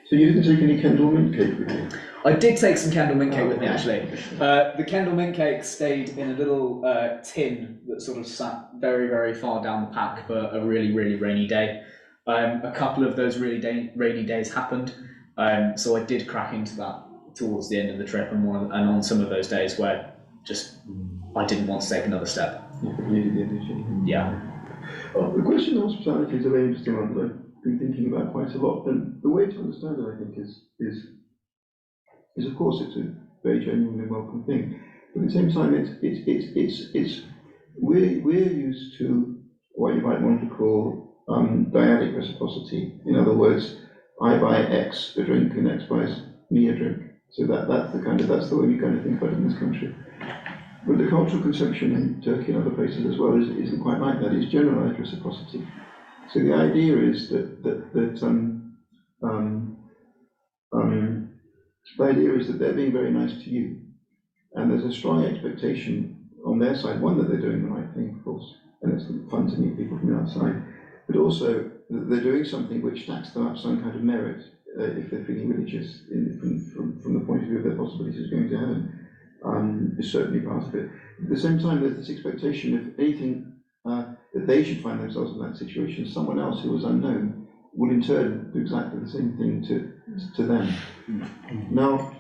So you didn't take any Kendal mint cake with you? I did take some Kendal mint cake with me, actually. The Kendal mint cake stayed in a little tin that sort of sat very, very far down the pack for a really, really rainy day. A couple of those really rainy days happened, so I did crack into that towards the end of the trip, and on some of those days where just I didn't want to take another step. Yeah. The question of hospitality is a very interesting one that I've been thinking about quite a lot, and the way to understand it, I think, is of course it's a very genuine and welcome thing, but at the same time we're used to what you might want to call dyadic reciprocity. In other words, I buy X a drink and X buys me a drink. So that's the way we kind of think about it in this country. But the cultural conception in Turkey and other places as well isn't quite like that. It's generalized reciprocity. So the idea is that they're being very nice to you, and there's a strong expectation on their side, one, that they're doing the right thing, of course, and it's fun to meet people from the outside, but also that they're doing something which stacks them up some kind of merit, if they're feeling religious from the point of view of their possibilities of going to heaven. Is certainly part of it. At the same time, there's this expectation of anything that they should find themselves in that situation, someone else who was unknown would in turn do exactly the same thing to them. Now,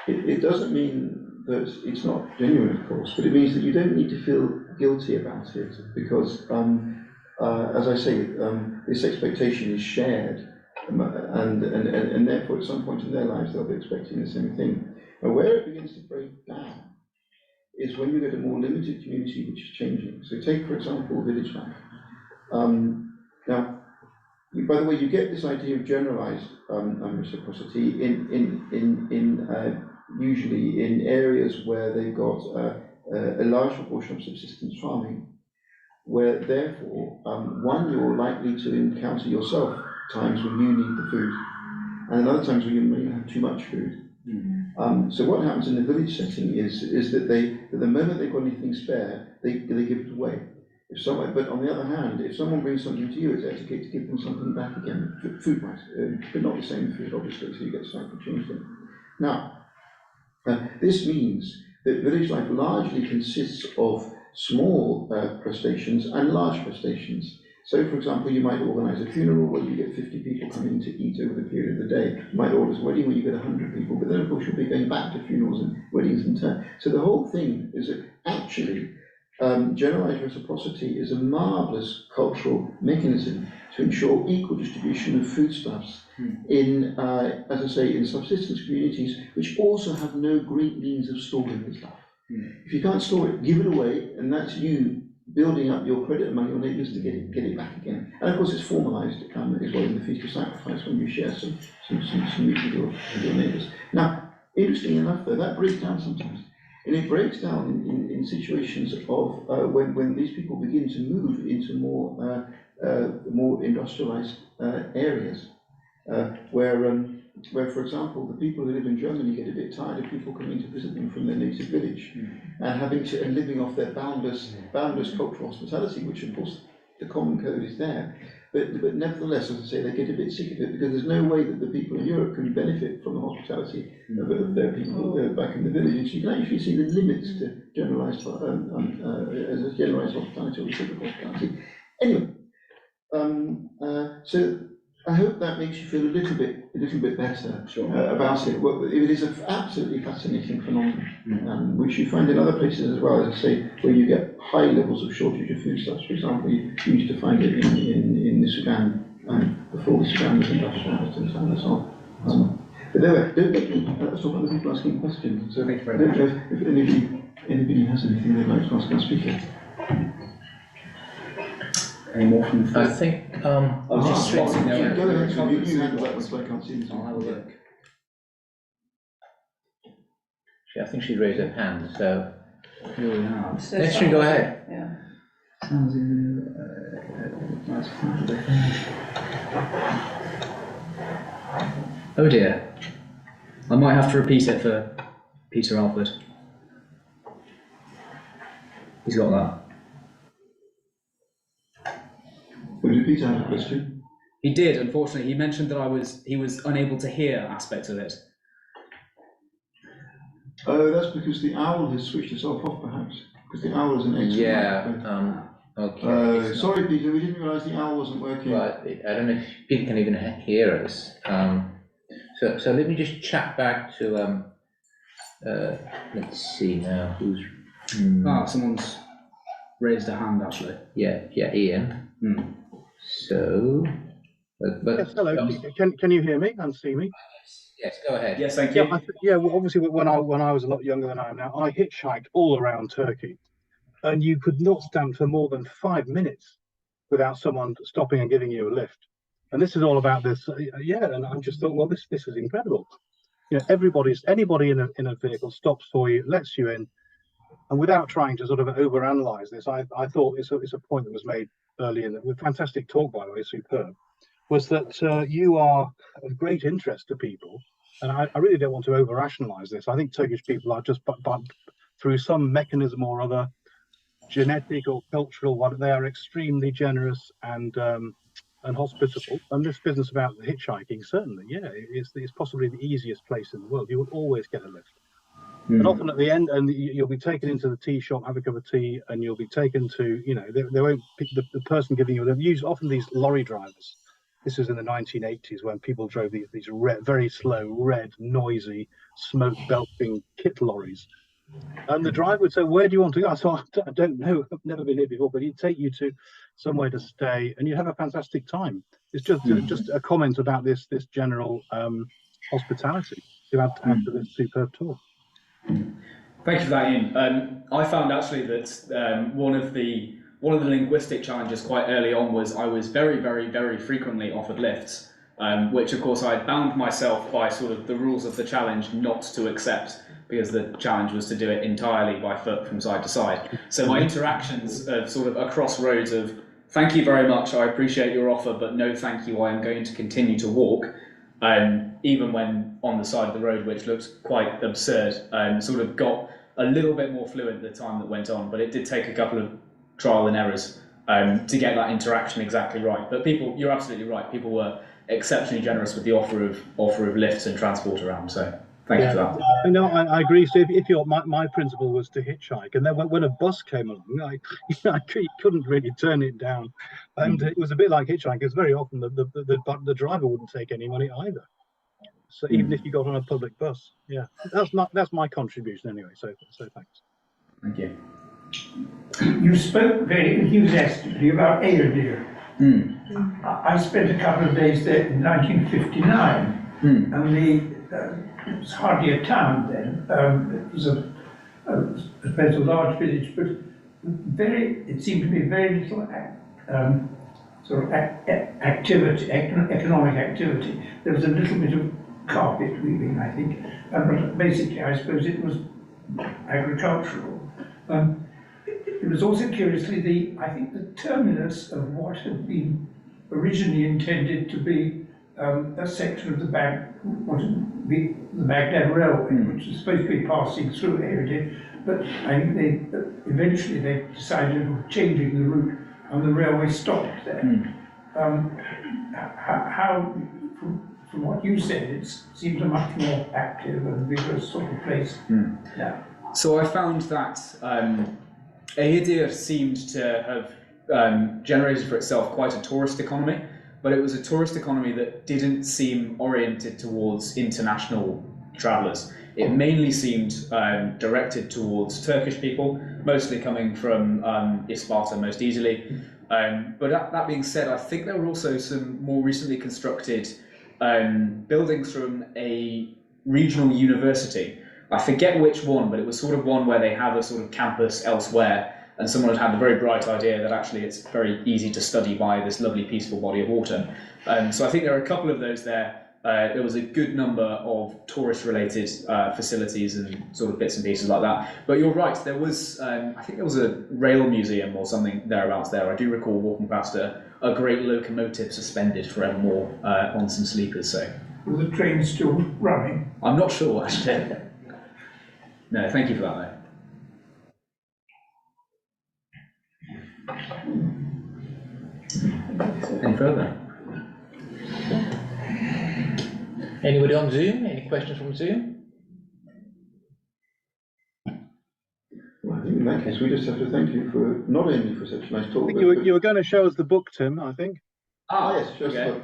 it doesn't mean that it's not genuine, of course, but it means that you don't need to feel guilty about it, because, as I say, this expectation is shared. And therefore, at some point in their lives, they'll be expecting the same thing. Now, where it begins to break down is when you get a more limited community which is changing. So, take, for example, village life. Now, by the way, you get this idea of generalized reciprocity usually in areas where they've got a large proportion of subsistence farming, where therefore, one, you're likely to encounter yourself times when you need the food, and other times when you have too much food. So what happens in the village setting is that the moment they've got anything spare, they give it away. But on the other hand, if someone brings something to you, it's etiquette to give them something back again, food-wise, but not the same food, obviously, so you get slightly changed in. Now, this means that village life largely consists of small prestations and large prestations. So, for example, you might organise a funeral where you get 50 people coming to eat over the period of the day. You might organise a wedding where you get 100 people, but then, of course, you'll be going back to funerals and weddings in turn. So the whole thing is that actually generalised reciprocity is a marvellous cultural mechanism to ensure equal distribution of foodstuffs in, as I say, in subsistence communities which also have no great means of storing the stuff. If you can't store it, give it away, and that's you building up your credit among your neighbours to get it back again. And of course, it's formalised as well in the Feast of Sacrifice when you share some meat with your neighbours. Now, interestingly enough, though, that breaks down sometimes, and it breaks down in situations of when these people begin to move into more industrialised areas, where, for example, the people who live in Germany get a bit tired of people coming to visit them from their native village and living off their boundless cultural hospitality, which of course the common code is there. But nevertheless, as I say, they get a bit sick of it because there's no way that the people in Europe can benefit from the hospitality of their people back in the village. And so you can actually see the limits to generalised hospitality or reciprocal hospitality. Anyway, so I hope that makes you feel a little bit better about it. Well, it is an absolutely fascinating phenomenon, which you find in other places as well, as I say, where you get high levels of shortage of foodstuffs. For example, you used to find it in the Sudan before the Sudan was industrialised and so on and so on. But anyway, don't get me. Let's talk about the people asking questions. So I don't know if anybody has anything they'd like to ask our speaker. Any more from the I floor? think, I was just spotting there. Go ahead, were a you couple of handle that one, ones. so I can't see this. I'll have a look. I think she raised her hand, so Here we have. let's go ahead. Yeah. Sounds Oh dear. I might have to repeat it for Peter Alford. He's got that. Would Peter have a question? He did, unfortunately. He mentioned that he was unable to hear aspects of it. Oh, that's because the owl has switched itself off, perhaps. Because the owl is an excellent microphone. Okay. Sorry, Peter, we didn't realise the owl wasn't working. But I don't know if people can even hear us. So let me just chat back to, let's see now, who's... Someone's raised a hand, actually. Yeah, Ian. So, but Yes, hello. Can you hear me and see me? yes, go ahead. Yes, thank you. Well, obviously, when I was a lot younger than I am now, I hitchhiked all around Turkey, and you could not stand for more than 5 minutes without someone stopping and giving you a lift. And this is all about this, And I just thought, well, this is incredible. Anybody in a vehicle stops for you, lets you in, and without trying to sort of overanalyze this, I thought it's a point that was made earlier. With fantastic talk, by the way, superb. Was that you are of great interest to people, and I really don't want to over-rationalize this. I think Turkish people are just, but through some mechanism or other, genetic or cultural one, they are extremely generous and hospitable. And this business about the hitchhiking, certainly, it's possibly the easiest place in the world. You will always get a lift. And often at the end, and you'll be taken into the tea shop, have a cup of tea, and you'll be taken to, they won't pick the person giving you. They've used often these lorry drivers. This was in the 1980s when people drove these very slow, red, noisy, smoke-belching kit lorries. And the driver would say, "Where do you want to go?" I said, "I don't know. I've never been here before, but he'd take you to somewhere to stay, and you'd have a fantastic time." It's just a comment about this general hospitality to add to this superb talk. Thank you for that, Ian. I found actually that one of the linguistic challenges quite early on was I was very, very, very frequently offered lifts, which of course I had bound myself by sort of the rules of the challenge not to accept, because the challenge was to do it entirely by foot from side to side. So my interactions of sort of across roads of, "Thank you very much, I appreciate your offer, but no thank you, I am going to continue to walk," even when on the side of the road, which looks quite absurd, sort of got a little bit more fluent the time that went on, but it did take a couple of trial and errors to get that interaction exactly right. But you're absolutely right, people were exceptionally generous with the offer of lifts and transport around, so thank you for that. No, I agree. So if my principle was to hitchhike, and then when a bus came along, I couldn't really turn it down, and it was a bit like hitchhiking, because very often the driver wouldn't take any money either. So even if you got on a public bus, that's my contribution anyway. So thanks. Thank you. You spoke very enthusiastically about Ayodhya. I spent a couple of days there in 1959, and it was hardly a town then. It was a large village, but it seemed to be very little activity, economic activity. There was a little bit of carpet weaving, I think, but basically I suppose it was agricultural. It was also curiously I think the terminus of what had been originally intended to be a section of the Baghdad Railway, which was supposed to be passing through Ayodhya, but I think eventually they decided on changing the route, and the railway stopped there. How, from what you said, it seems a much more active and vigorous sort of place. Yeah. So I found that Ayodhya seemed to have generated for itself quite a tourist economy, but it was a tourist economy that didn't seem oriented towards international travellers. It mainly seemed directed towards Turkish people, mostly coming from Isparta most easily. But that being said, I think there were also some more recently constructed buildings from a regional university. I forget which one, but it was sort of one where they have a sort of campus elsewhere, and someone had had the very bright idea that actually it's very easy to study by this lovely peaceful body of water. So I think there are a couple of those there. There was a good number of tourist-related facilities and sort of bits and pieces like that. But you're right, there was, I think there was a rail museum or something thereabouts there. I do recall walking past a great locomotive suspended forevermore on some sleepers. So Was the train still running? I'm not sure, actually. No, thank you for that, though. Any further? Anybody on Zoom? Any questions from Zoom? Well, I think in that case, we just have to thank you for, not only for such a nice talk, I think but you were going to show us the book, Tim, I think. yes, just okay.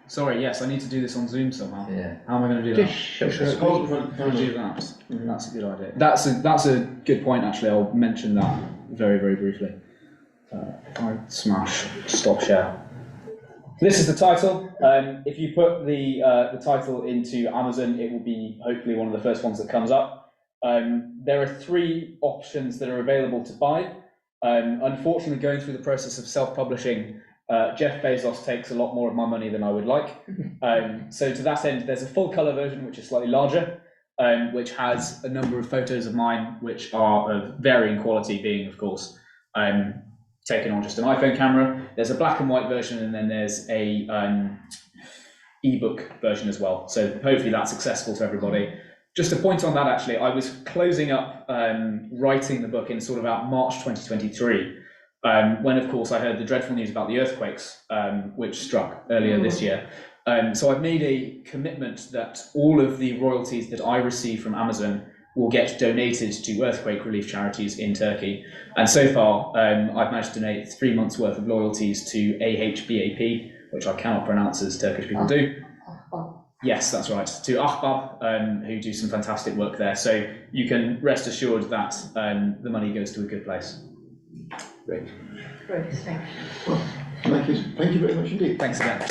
Sorry, yes, I need to do this on Zoom somehow. Yeah. How am I going to do Just that? show us. just hold in front of the How do I do camera. that? That's a good idea. That's a good point, actually. I'll mention that very, very briefly. I smash stop share. This is the title. If you put the title into Amazon, it will be hopefully one of the first ones that comes up. There are 3 options that are available to buy. Unfortunately, going through the process of self-publishing, Jeff Bezos takes a lot more of my money than I would like. So to that end, there's a full colour version, which is slightly larger, which has a number of photos of mine, which are of varying quality, being, of course, taken on just an iPhone camera. There's a black and white version, and then there's a ebook version as well. So hopefully that's accessible to everybody. Just a point on that, actually, I was closing up writing the book in sort of about March 2023, when, of course, I heard the dreadful news about the earthquakes, which struck earlier this year. So I've made a commitment that all of the royalties that I receive from Amazon will get donated to earthquake relief charities in Turkey. And so far, I've managed to donate 3 months' worth of loyalties to AHBAP, which I cannot pronounce as Turkish people do. Yes, that's right, to Ahbab, who do some fantastic work there. So you can rest assured that the money goes to a good place. Great. Great, thanks. Well, thank you very much indeed. Thanks again.